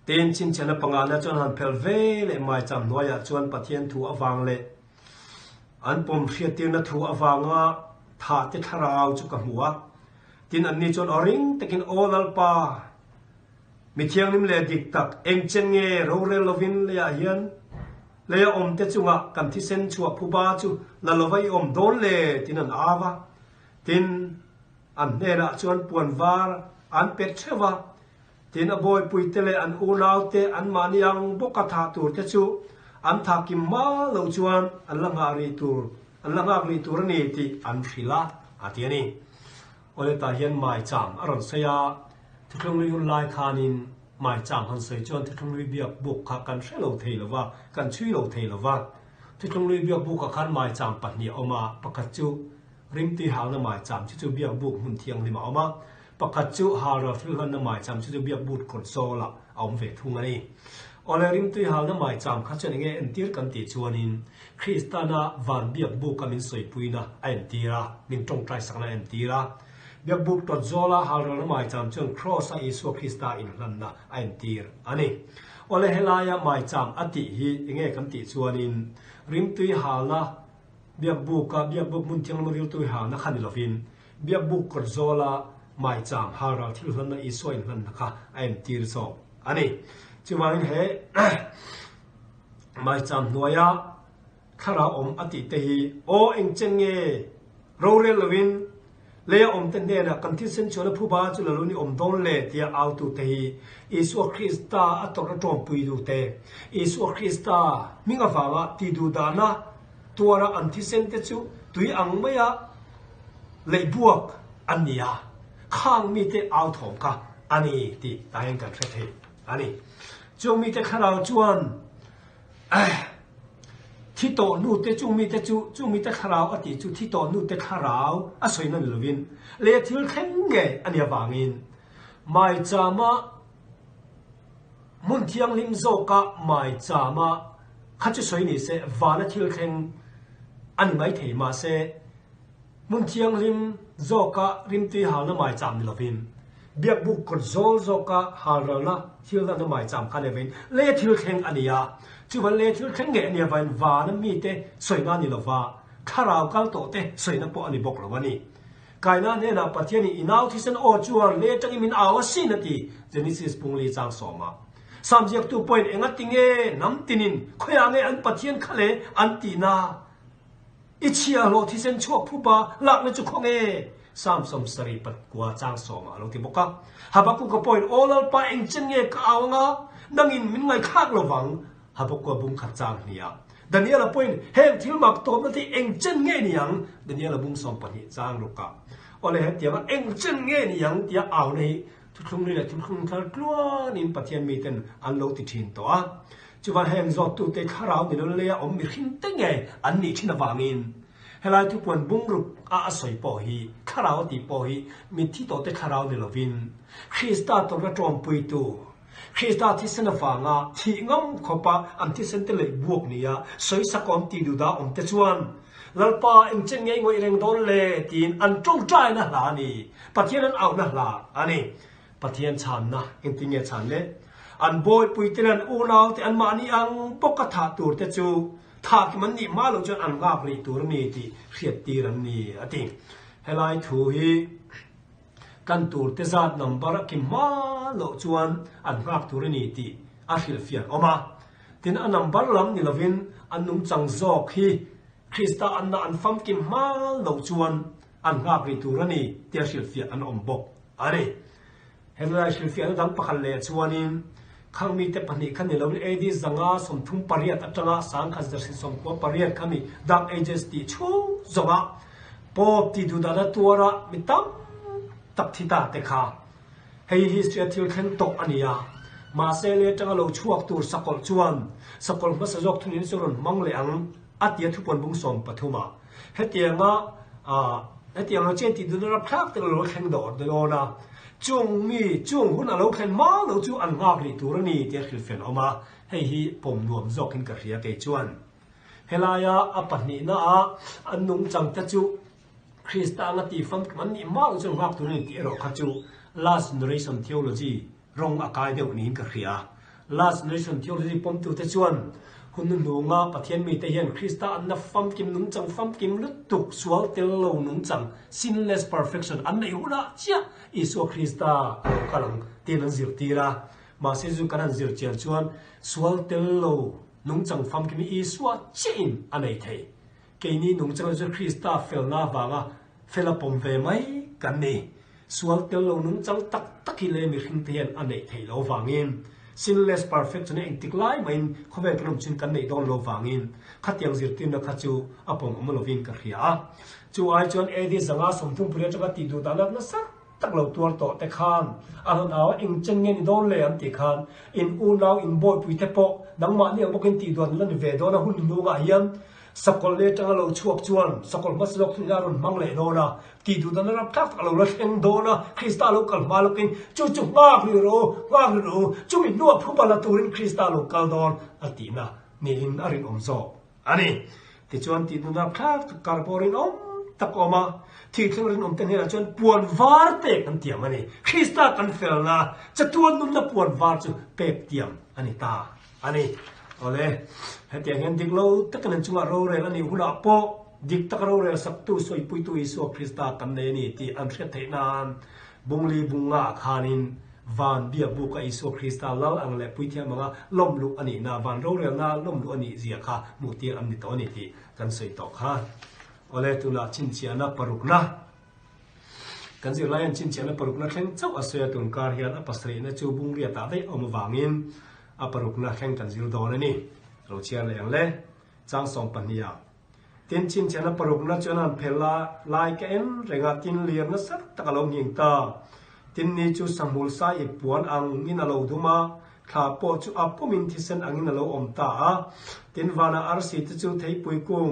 เต็นชินเชียนปังอานะจนหันเพลเวเลไม่จำน้อยจวนปะเทียนถูอวังเลอันปมเสียตีนถูอวังอ่ะถาติทาราวจุกหัวตินอันนี้จนอริงแต่กินโอลัลปามิเทียงนิมเลดิกตักเอ็งเชงเงโรเรลวินเลียเฮียนเลียอมเตจุงะกันที่เซนชัวผู้บาจูลาลวัยอมโดนเลตินันอาวะตินอันเนระชวนปวนวาร์อันเป็ดเชวะตินอบอยปุยเตเลอันอูลาวเตอันมานิยังบุกธาตูเตจูอันทากิมมาเลวจวนอันละงารีตูรนี่ติอันฟิลาอาทินี้โอเลตาเฮียนไม่จำอรอนเสียที่คงลุยลายคานินไม่จำหันเสียจวนที่คงลุยเบียบบุกขักันเชลโลเทลว่ากันช่วยโลเทลว่าที่คงลุยเบียบบุกขันไม่จำปัจเนียออกมาประกาศจูริมตีหาวน้ำไม่จำที่จะเบียบบุกหุ่นเทียงลิมาออกมาประกาศจูฮาราฟิลฮันน้ำไม่จำที่จะเบียบบุกคนโซละเอาเวทุงอันนี้โอเลริมตีหาวน้ำไม่จำข้าจะยังไงเอ็นตีร์กันติจวนินคริสตานาวันเบียบบุกกันมินสวยปุยนะเอ็นตีระมินตรงใจสักนะเอ็นตีระเบียบบุกตัวโซล่าฮาร์ลไม่จำจนครอสอิสุคริสตาอินลันนะอันตีร์อันนี้โอเลเฮลายาไม่จำอติฮียังไงกันติชวนินริมตุยฮาละเบียบบุกมุนเทียงมาริลตุยฮานะขันดิลฟินเบียบบุกตัวโซล่าไม่จำฮาร์ลที่ลันนะอิสุอินลันนะคะอันตีร์โซอันนี้จีวันเฮไม่จำนัวยาข้าราอมอติเตฮีโอเอ็งเจงเงโรเรลวินเลียอมเตนเดนะกันที่เซนชวนผู้บ้าจุลลุนี่อมดอนเลที่เอาตุเตฮีอิสุคริสตาอัตระจอมปุยดูเตอิสุคริสตามิงาฟาวะที่ดูดานะตัวระอันที่เซนเตจูตุยอังเมียเลยบวกอันนี้ข้างมีเตเอาถมค่ะอันนี้ที่ตายกันเทอันนี้จงมีแต่ข้าเราจวน ที่โตนู่เตจุมีเตจุมีเตขราวอติจุที่โตนู่เตขราวอสวยนั่นลวินเลี้ยทิลเข่งเงอันนี้วางินไม่จามามุนเทียงลิมโซกะไม่จามาข้าจะสวยนี่เสวานะทิลเข่งอันไม่เทมาเสมุนเทียงลิมโซกะริมตีหาละไม่จามนี่ลวินเบียบุกกดโซกะหาละละทิลละไม่จามกันเอวินเลี้ยทิลเข่งอันนี้จู่วันเลี้ยทิลเข่งเงอันนี้วันวานะมีเตสวยงามนี่ละว่าข้าราวกัลโตเตสวยนับปอันนี้บอกละวันนี้กายนั้นเนี่ยนะประเทศนี้อินเอาที่เส้นโอจวนเลี้ยจังอิมินอาวสินาทีเจนิสิสปุ่งลีจางสอมาสามสิบตัว point เองติงเงน้ำตินินคุยอังเงอันประเทศทะเลอันตีนาอิชิอาโลที่เส้นชั่วผู้บ่าหลักในจุกของเงสามสมสรีปัดกว่าจางสอมาลงที่บอกว่าหาบักกูก็ point โอลล์ไปเองจังเงก็เอางาดังอินมินไงข้างระวังหาบักกูบุ้งขัดจางเนี่ยดันนี้ละ point เฮงที่มักตัวนั่นที่เองจังเงนี่ยังดันนี้ละบุ้งสมปนิจางลูกกะอะไรเหตุที่ว่าเองจังเงนี่ยังที่เอาในทุกครั้งนี่แหละทุกครั้งทะเลล้วนนินปฏิญาณมีแต่อันโลติทินตัวจุวันแห่งจอดตัวเตะขาราวนี่เราเลยอมมีขินตั้งไงอันนี้ที่นวางินเฮลัยทุกวันบุ้งรุกอาศัยปอฮีขาราวตีปอฮีมีที่ตัวเตะขาราวนี่เราวินคริสต์ตัวระจอมปุยตูคริสต์ที่เสนฟางาที่งอมขบอันที่เสนเตเลยบวกนี่ยสวยสักอมตีดูดาอมเตจวนแล้วป้าเองจังไงงวยเร่งโดนเลยตีนอันจงใจนะหลานี่ปฏิญาณนั้นเอานะหลาอันนี้ปฏิญาณฉันนะเองติงเงฉันเลยอันบอยปุยเตนันอูนาวที่อันมานี่อังปกติตัวเตจูถ้าที่มันนี่มาลงจนอันกาบริตัวนี้ที่เขียดตีรันนี่อติเฮลัยทูฮีกันตัวเตจัดนัมบาร์กิมาลงจวนอันกาบตัวนี้ที่อาศิลฟิอันออกมาที่อันนัมบาร์ลำนี่ละวินอันนุ่งจังจอกฮีคริสต์อันนั้นอันฟังกิมมาลงจวนอันกาบริตัวนี้ที่อาศิลฟิอันอมบกอันนี้เฮลัยอาศิลฟิอันดังปะคันเลจวนินข้างมีแต่ปนิคันนี่เราเอดีสังอาสมทุ่งปริยัติอัตราสังขัดจะสิสมควรปริยัติข้างมีดังเอเจสตีชูจงอ่ะพอที่ดูดาตัวระมิตั้มตับที่ตาเตค่ะให้ฮิสเตอร์ที่เข็นตกอันนี้มาเซเลจังเราช่วงตัวสกลชวนสกลมาสยกทุนินสุรนมังเลงอัตยทุกคนบุ้งสมปฐุมาเหตุยังเหตุยังเราเจนที่ดูดาพลักแต่เราเข็นโดดโดนะจงมีจงหุ่นเราเข็นมาเราจูอันงาบริตัวนี้ที่คือเฟนออกมาให้ฮีผมนวมจอกขึ้นกระเรียกจวนเฮลายาอปันนีนะอันนุ่งจังตะจูคริสต์อันที่ฟังมันนี่มาเราจงงาบตัวนี้ที่เราขัดจู last generation theology รองอากาศเดียวนี้กระเรีย last generation theology ผมตัวตะจวนหุ่นนุ่งปะเทียนมีแต่เห็นคริสต์อันนับฟังกิมนุ่งจังฟังกิมลุตุกสวลเตลโลนุ่งจัง sinless perfection อันนี้หุ่นละเจ้าอิสุคริสต์กำลังเตียนจิรตีระมาเสจุกันจิรเจียชวนสวลเตลโลนุ่งจังฟังกิมอิสุเจนอันนี้เทเกนี้นุ่งจังจิรคริสต์เฟลนาวังเฟลปมเวไหมกันนี่สวลเตลโลนุ่งจังตักฮิเลมิขิงเทียนอันนี้เทโลวังอินsinless perfect นี่เองติกไลไม่เขาเป็นขนมชินกันในดอนโลฟังอินขัดยังจิรตินนักจูอปงอมโลวินกันเรียจูไอจวนเอดีสังอาสมทุ่งเปลี่ยนจากติดูตานักนัสตักเราตัวโตแต่ขานอันนั้นเอาเองจังเงินดอนเลยอันติขานอินอูนาวอินบอยปุยเทปอดังมาเนี่ยบอกกันติดวนลันเวดอนะหุ่นนูงอายันสกอลเลจังเราชวกจวนสกอลมัสลกทุนารอนมังเลโดนะติดูตานับทักเราเล่นโดนะคริสต์ลูกกัลมาลูกินจู่ๆงาบลิโรจู่มีนัวผู้บาลตูรินคริสต์ลูกกัลดอนอัตินะนี่ลินอารินอมโซอันนี้ที่จวนติดูนับทักคาร์บอรินอมตะกอมาที่ทั้งรินอมเตนเฮนะจวนปวนวาร์เตกันเตียมันนี่คริสต์กันเฟลนะจะตัวนุ่มนะปวนวาร์จูเป๊ปเตียมอันนี้ตาอันนี้เอาเลยเหตุอย่างนี้ดิกเราตะกันจุงเราเรื่องนี้หุ่นอ่ะพอดิกตะกันเราเรื่องสักตัวสวยปุยตัวอิสุคริสต์กันเนี่ยที่อันเชื่อถือนานบุงลีบุงงาขานินวันเบียบุกอิสุคริสต์แล้วอันเล่ปุยเทียมงาล้มลุกอันนี้นะวันเราเรื่องน่าล้มลุกอันนี้เสียค่ะมุตีอันนี้ตัวนี้ที่กันสวยต่อค่ะเอาเลยตุลาชินเชียนะปรุกนะกันสิไล่ชินเชียนะปรุกนะแข่งเจ้าอาศัยตุนการเฮียนะปัสรีนะจูบุงเรียตาได้เอามาวางินอาปรุกนะแข่งกันจิรดอนนี่เราเชียร์เลยอย่างเล่จางสองปัญญาตินชินเชียนะปรุกนะจนันเพลาลายแกนเรงาตินเลียนนะสักตะกลงยิงตาตินนี้จูสมุลไซปวนอังมินาโลดุมา ขาปอจูอัปมินทิเซนอังนโลอมตาตินวานาอาร์ซีตจูเทยปุยกุง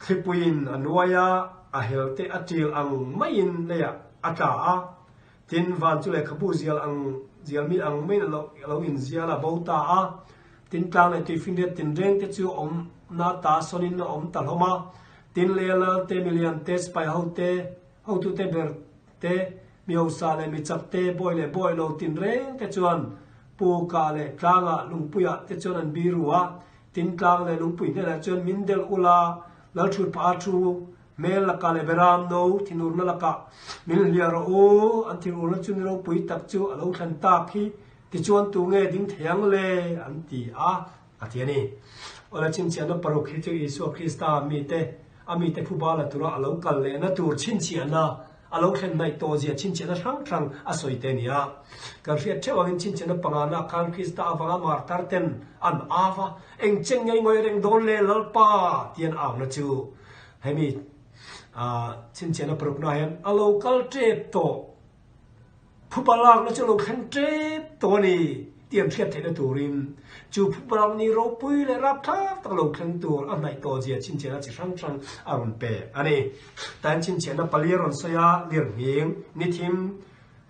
khipuin anwaya a helte atil ang main leya ata tin van chu le khabu zial mi ang main lo in ziala bauta tin tlang le ti fin de tin reng te chu om na ta sonin na om tal homa tin lela te million te spai how to te ber te mi ho sa le mi chap te boy lo tin reng te chuan pu ka le tlanga lungpuya te chuan an biruwa tin tlang le lungpui ne la chuan mindel ula lal thut pa thu mel la ka le beram no thinur na la ka mil liar o an thirur na chun ro pui tak chu alo thlan ta khi ti chuan tu nge ding thiang le an ti a thiani ola chin chian na parok hi chu isu krista mi te phu ba la tura alo kal le na tur chin chiana alo thlen nai to zia chin chiana thang a soi te nia ka ria thewang chin chiana pangana kan krista awanga mar tarten an awa eng cheng ngai ngoi reng don le lalpa tian aw na chu hemi chin chiana parok na hen alo kal trep to phu balak na chu lo khan trep to ni tiam thiat the na turin chu phu balak ni ro pui le rap tha ta lo khan tur an nai to zia chin chiana chi thang aron pe ani tan chin chiana paliron soya lir hing ni thim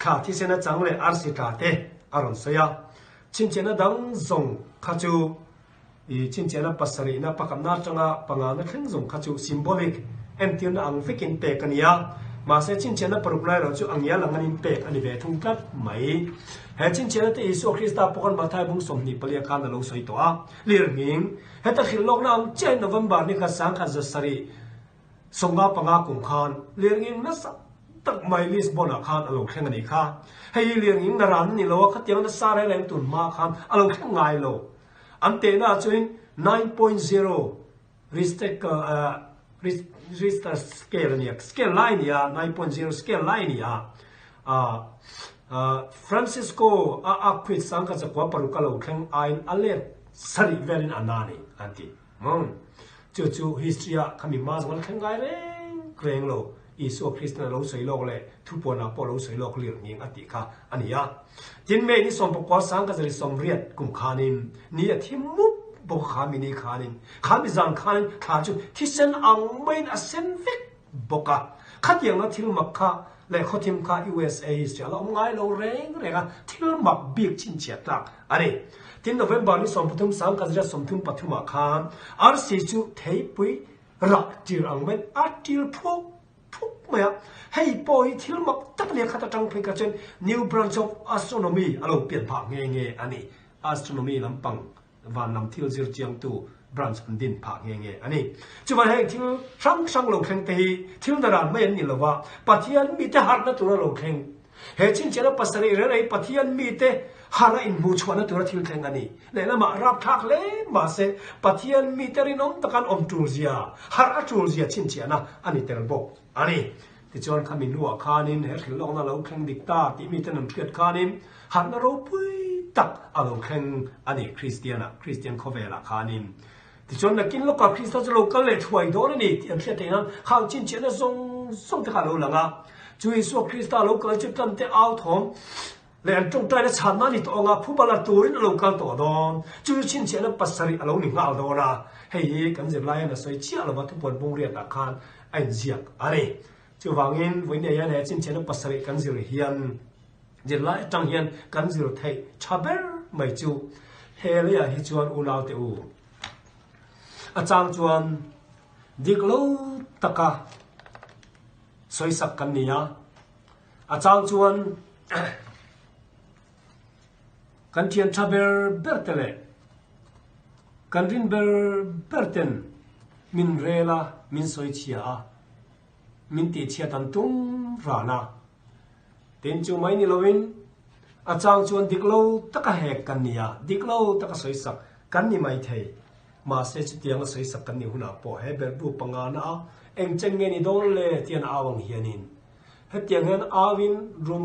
kha thi sena chang le ar si ta te aron soya chin chiana dang zong kha chu i chin chiana pasari na pakam na changa panga na theng zong kha chu symbolic em tion ang fikin pe kania ma se chin chiana parupnai ro chu angya langanin pe ani ve thung kat mai he chin chiana te isu krista pokon ma thai bung somni palia kan lo soi to lir nging he ta khil lok na ang chen november ni kha sang kha zasari songa panga kum khan lir nging na sa tak mai lisbon khan alo khleng ani kha hei lir nging na ran ni lo kha tiang na sa re leng tun ma khan alo khleng ngai lo ante na chuin 9.0 Richter scale ni scale line ya 9.0 scale line ya Francisco quit sangka sa kwa parukalo keng ain alet sari velin anani anti chu history kami mas wal keng gai reng lo isu kristna lo sei lo le thupona po lo sei lo lir ning ati kha ania tin me ni som pokwa sangka sa som riat kum khanin ni athimu bo khamini khanin khami zang khanin kha chu thisen ang main a senvik boka khatyang na thil makha le khotim kha USA history lo ngai lo reng renga thil mak big chin chat tak ani tin November ni som puthum sang ka ja som thum pathuma khan rc chu thei pui rak tir ang main atil phuk maya hei poi thil mak tak le khata tang phika chen new branch of astronomy alo pian pha nge ani astronomy lampang van nam thil zir chiang tu branch din pha nge ani chuwa hei thil sang lo kheng te hi thil daran mai ni lowa pathian mi te har na tura lo kheng he chin chena pasari re rei pathian mi te hara in mu chwana tura thil kheng ani le lama rap thak le ma se pathian mi te rinom takan om tur zia har a tur zia chin chiana ani ter bo ani ti chon khamin luwa khanin he thil long na lo kheng dikta ti mi te nam phiat khanin har na ro pui tak alo kheng ani Christian khovela khanin ti chon na kin loka Christa chu local le thuai do ni ti am thete na khang chin chen na song te kha lo langa chui so Christa local chu tam te out hom le an tong tai na chan na ni to nga phu bala turin local to don chu chin chen na pasari alo ni nga do na hei kan Zirlai na soi chi alo ma tu pon bung ria ta khan ai ziak are chu wangin voine ya ne chin chen na pasari kan zir hian Zirlai tang hian kan zir thei chaber mai chu helia hi chuan ulau te u achang chuan diklo taka soisak kan nia achang chuan kan thian chaber bertele kan rin berten min rela min soi chia min ti chia tan tum rana tin chu mai ni lovin achang chuan diklo taka hek kan nia diklo taka soisak kan ni mai thei ma se chu tiang soisak kan ni huna po he ber bu panga na eng cheng nge ni dol le tian awang hianin he tiang hen awin rum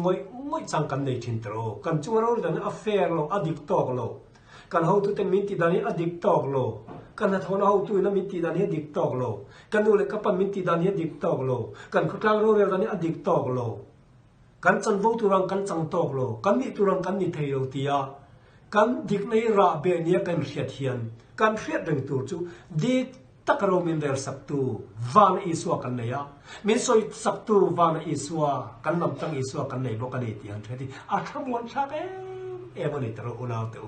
moi chang kan nei thin tro kan chu ro dan affair lo adik tok lo kan ho tu ten min ti dani adik tok lo kan na thona ho tu na min ti dani adik tok lo kan nu le kapan min ti dani adik tok lo kan khutang ro le dani adik tok lo kan chan vo tu rang kan chang tok lo kan ni tu rang kan ni thei lo tia กันดิกในระเบียนี้กันเขียดเฮียนกันเขียดดึงตัวจูดิกตักเรามินเรลสักตูวานอิสวากันเลยมินสอยสักตูวานอิสวากันลำตั้งอิสวากันเลยบอกกันเลยที่อันเทติอาทำวันชักมันนี่ตระอุณาเตอ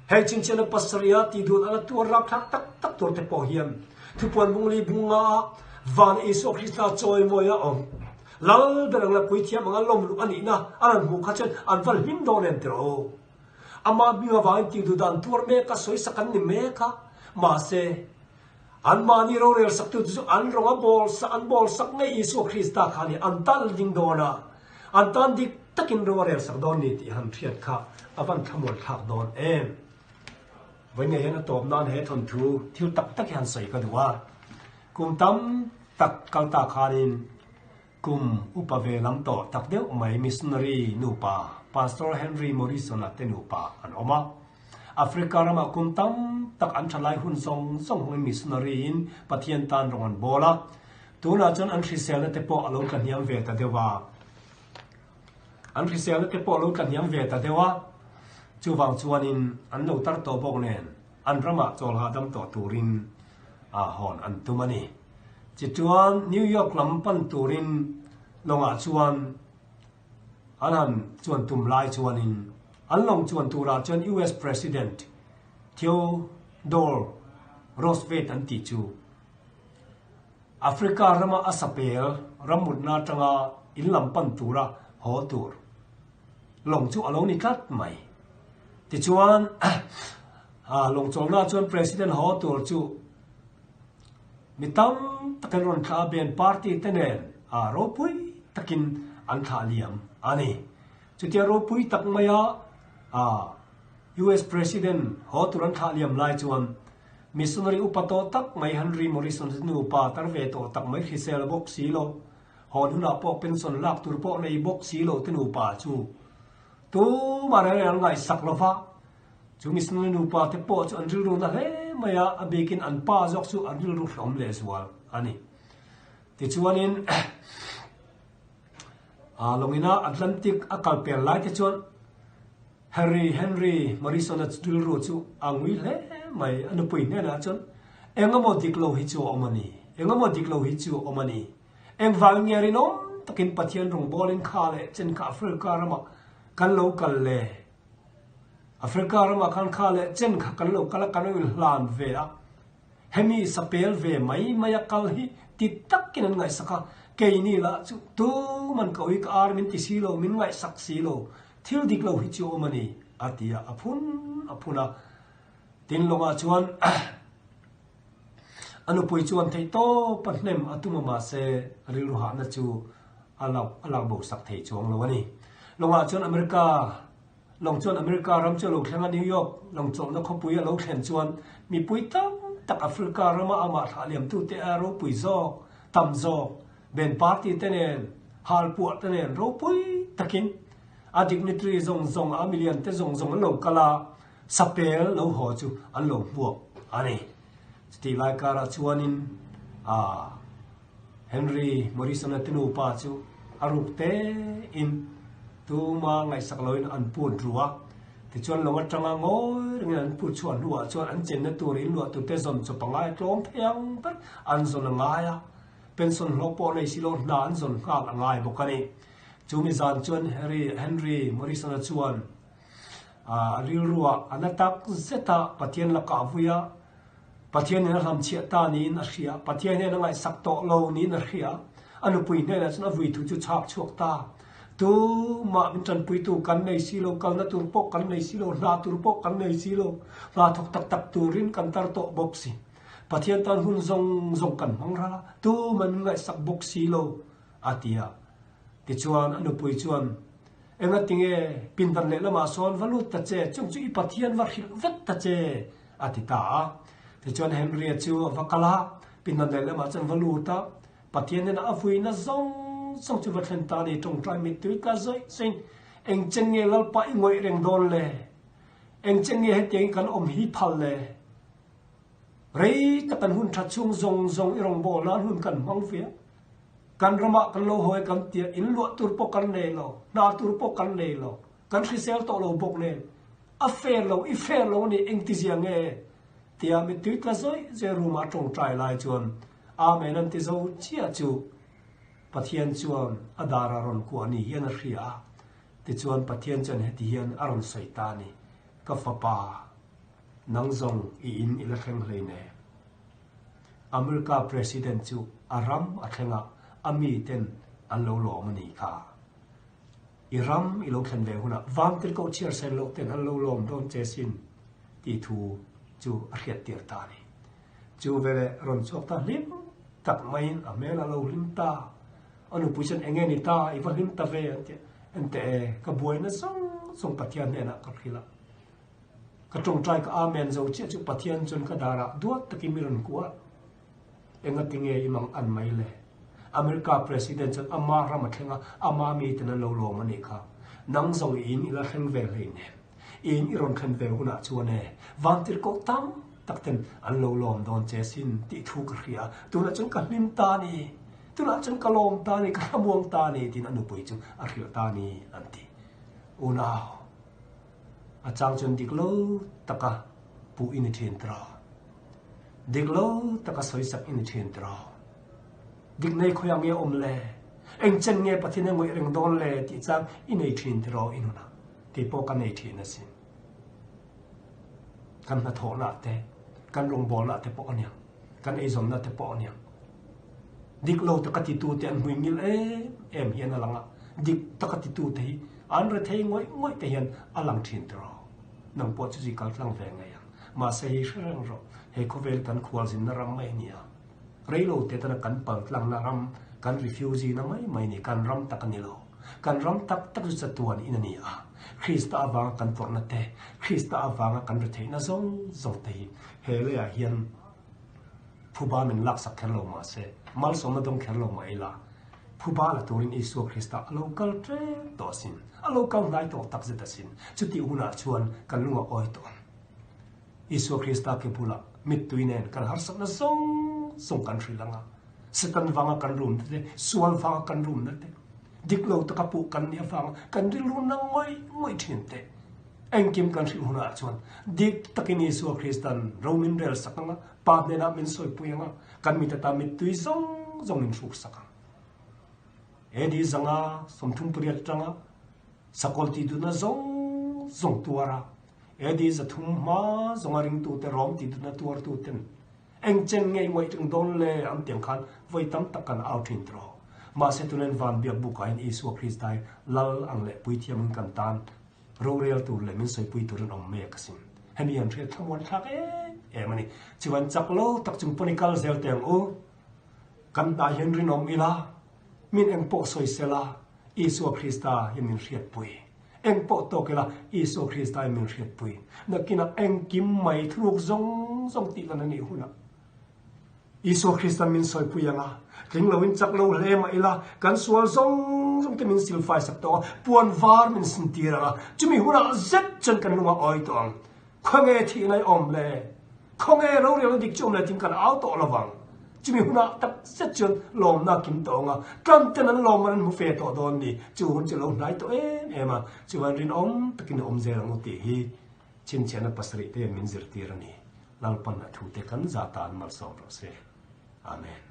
เฮ้ยชินเชนปัสริยติดูอันตัวรับทักตักตัวเตปอเฮียมทุกวันบุงลีบุงาวานอิสวาคริสต์จอยมวยอ่ะแล้วเดินละคุยเทียมงั้นลมลุกอันนี้นะอันหูขัดเช่นอันวันหิมโดนเอ็นเตออามาบิวาวานติดูดันตัวเมฆก็สวยสักกันนี่เมฆมาเซอันมานี่เราเรียนสักตัวอันรองบอลสักในอิสุคริสต์ขานี่อันตันยิงโดนะอันตันดิตักินเราเรียนสักโดนนี่ที่หันเทียดข้าอวันขมวดทักโดนวันนี้เห็นตัวนั้นเห็นทนทูที่ตักหันใส่กันดูว่ากุมตั้มตักกัลตาขานินกุมอุปเวลัมโตตักเดียวไม่มิสนารีนูปาพาสตอร์เฮนรี่มอริสันเตนูปาอันออกมาแอฟริกาเรามาคุมตั้มตักอันทลายหุ่นส่งให้มิสนารีนปะเทียนตันรองอันโบลาตัวนั้นจนอันทริเซลเตปออารมณ์กันยังเวตเดว่าอันทริเซลเตปออารมณ์กันยังเวตเดว่าจูวังชวนินอันโนตัรโตบอกเนนอันรามาโจลหาดัมโตตูรินหอนอันตุมันนี่จิตจวนนิวยอร์กลำปันตูรินลงชวนอันนั้นชวนตุมลายชวนินอันลงชวนตูราจน U.S. President เทียวดอลโรสเวตอันติจูแอฟริการามาอาสเปลรามุดนาจังอินลำปันตูราหอตูรลงจูอารมณ์นิกัดไหมติจวนลงจงนาจวน President หอตูรจูมิตั้มตะกันรอนข้าเบนปาร์ตี้เตเนนรบปุยตะกินอันขาเลียมอันนี้จุดที่รบปุยตักมายาU.S. President หอตุรันขาเลียมลายจวนมิสซูรีอุปโตตักไม่ฮันรีมอริสันนูปาตร์เวโตตักไม่คิเซลบกซีโลหอดุนาปอกเป็นส่วนลักตุรปอกในบกซีโลตนูปาจูตัวมาเรื่องไงสักลฟ้าจูมิสซูรีนูปาเตปอจูอันริรุนะเฮ้มายาอเบกินอันป้าจอกจูอันริรุขอมเลสวาลอันนี้ที่ชวนนินลงอินาแอตแลนติกอากาศเปลี่ยนหลายที่ชวนเฮนรี่มาริสันจูริรุจูอังวิลเฮ้ไม่อันนู้นเนี่ยนะจนเอ็งก็มอดิกโลฮิจูอมานีเอ็งก็มอดิกโลฮิจูอมานีเอ็งฟังเงี้ยริโน่ตะกินปะเทียนรงบอลลินคาเลเจนคาแอฟริการมากันโลกันเลแอฟริการมากันคาเลเจนกันโลกันละกันวิลลานเวอะเฮมีสเปลเวไม่อยากกัลฮีติดตักกินไงสักเกยนี่ละจุตัวมันก็อีกอาร์มินติซีโลมินไงสักซีโลที่ดิกโลฮิจูอมานีอาทิยาอพุนะตินลงอาชวนอนุปุยชวนไทยโตปันเนมอตุมามาเซริรุหานะจูอาลักบุกสักไทยชวงลงวันนี้ลงอาชวนอเมริกาลงชวนอเมริการำชวนลงแข่งนิวยอร์กลงชวนนักปุยลงแข่งชวนมีปุยตั้งตักแอฟริการำมาอามาทาเลียมตุเตอโรปุยโซตัมโซเบนปาร์ตี้เตเนนฮาลปวดเตเนนโรปุยตะกินอดิกนิตรีซงอามิเลียนเตซงโลกลาสเปลเราหัวจูอันลงบวกอันนี้สตีไลการ์ชวนินเฮนรี่มอริสันตินูปาจูอารุปเตอินตัวมาไงสักลอยอันพูดรัวที่ชวนลงจังงอยงั้นพูดชวนรัวชวนอันเจนตัวรินรัวตัวเตซอนจะปังไงกลมเพียงแต่อันส่วนง่ายเป็นส่วนลบปนในสิโลนานส่วนข้างง่ายบอกกันนี่จูมิซานชวนเฮนรี่มอริสันชวนริรัวอันนั้นตักเซตาปะเทียนละกาฟุยาปะเทียนเนี่ยทำเชียตานี้นักเชียปะเทียนเนี่ยนั่งไงสักโตโลนี้นักเชียอันนู้นปุยเนี่ยนะฉันเอาวิถุจุชักชวกตาตัวมาเป็นจันปุยตัวกันในสิโลกันนะตัวปกกันในสิโลลาตัวปกกันในสิโลลาทกตักตัวรินกันตาโตบ็อกซี่ปะเทียนตอนหุ่นซงกันมังราตัวมันไงสักบ็อกซี่โลอาทิยาติชวนอันนู้นปุยชวนเอ็งติงเอปินตันเลละมาสอนวัลุตเจจงจุอีปัทยันวัลฮิลเวตเจอติตาที่จวนเฮนรี่จูวักลาปินตันเลละมาจันวัลุตาปัทยันเนี่ยอาฟุยน่ะซงจุวัดเห็นตานี่ตรงกลางมิตุยกาซอยสิงเอ็งเจงเงลปะงวยเร่งโดนเลยเอ็งเจงเงเหตุยังกันฮิพัลเลยเรย์ตะกันหุ่นทัดช่วงซงอีรองโบลานหุ่นกันมังเฟียกันรำกันโลหอยกันเตียอินลวดตุรปกันเนลนาตุรปกันเนลกันคริเซลโตโลบกเนล a fair lo ni eng ti ziang e tia mi tuit la zoi je ruma tong trai lai chuan amen an ti zo chia chu pathian chuan adara ron ku ani hian a hria ti chuan pathian chuan heti hian aron soitani ka fapa nang zong I in ila thleng hlei ne America president chu aram athenga ami ten an lo lo mani kha Iram ilo khen ve huna wang tir ko chiar sen lo ten an lo lom don chesin ti thu chu a hriat tir ta ni chu vele ron chok ta lim tak main a mela lo lim ta anu puisen enge ni ta I va lim ta ve ante ka buai na song pathian ne na ka khila ka tong trai ka amen zo che chu pathian chun ka dara duat takimiron kuwa enga tinge imang an mai le America president chun ama ram thenga ama mi ten lo lo mani kha nang zong in ila heng ve le ne in iron khan ve huna chuane wantir ko tam takten an lo lom don che sin ti thu ka khia tuna chun ka lim ta ni tuna chun ka lom ta ni ka muang ta ni tin anu pui chu a khil ta ni anti unao a chang chun diklo taka pu in thin tra diklo taka soi sak in thin tra dik nei khoyang ye om le eng chen nge pathine ngoi reng don le ti chang in ei thin tra inuna ti po kan ei thin asin kan na tho na te kan rong bol na te po ania kan ei zom na te po ania diklo taka ti tu te an hui ngil em hian alanga dik taka ti tu te an re thei ngoi te hian alang thin tra nang po chu ji kal tlang ve ngai ma se hi shrang ro he khovel kan khwal zin na ram mai nia reilo te tan kan pal tlang na ram kan refugee na mai ni kan ram tak ni lo kan ram tak chu tuan in ani a Krista awang kan torna te Krista awang kan re thei na zong te he le a hian phuba min lak sak khen lo ma se mal som na dong khen lo mai la phuba la turin Isu Krista local tre to sin a local nai to tak zeta sin chuti una chuan kan lunga oi to Isu Krista ke pula mit tuinen kan har sak na song kan thri langa sekan wanga kan room te sual wanga kan room na te diklo to kapu kan ni wanga kan ri lu na ngoi thin te engkim kan thri huna chuan dik takin Isu Kristan romin rel sakanga pa ne na min soi puyanga kan mi ta mit tui zong in thuk saka edi zanga somthum puriat tanga sakolti du na zong tuara edi za thum ma zongaring tu te rom ti du na tuar tu ten eng chen ngei ngoi teng don le am tiang khan voi tam takan out in tro ma se tunen van biak bukain Isu Kristai lal ang le pui thiam kan tan ro real tu le min soi pui tu ron om me kasim hemi an thre thamon thak mani chiwan chaklo tak chung ponikal zel teng o kan ta henry nom ila min eng po soi sela Isu Krista yemin riat pui eng po to kela Isu Krista yemin riat pui nakina eng kim mai thruk zong ti lan ni huna Isu Krista min soi pui anga king lawin chaklo le ma ila kan sual zong te min silfai sak to puan var min sintira chumi huna zet chen kan lunga oi to ang khonge thi nai om le khonge ro ri dik chom le tin kan au to lawang chumi huna tak set chen lom na kim to nga kan ten an lom an mu fe to don ni chu hun che lo nai to ema chu wan rin om takin om zer ang ti hi Chhinchhiahna Pasarihte min zirtir ni lalpan na thu te kan zatan mal som ro se amen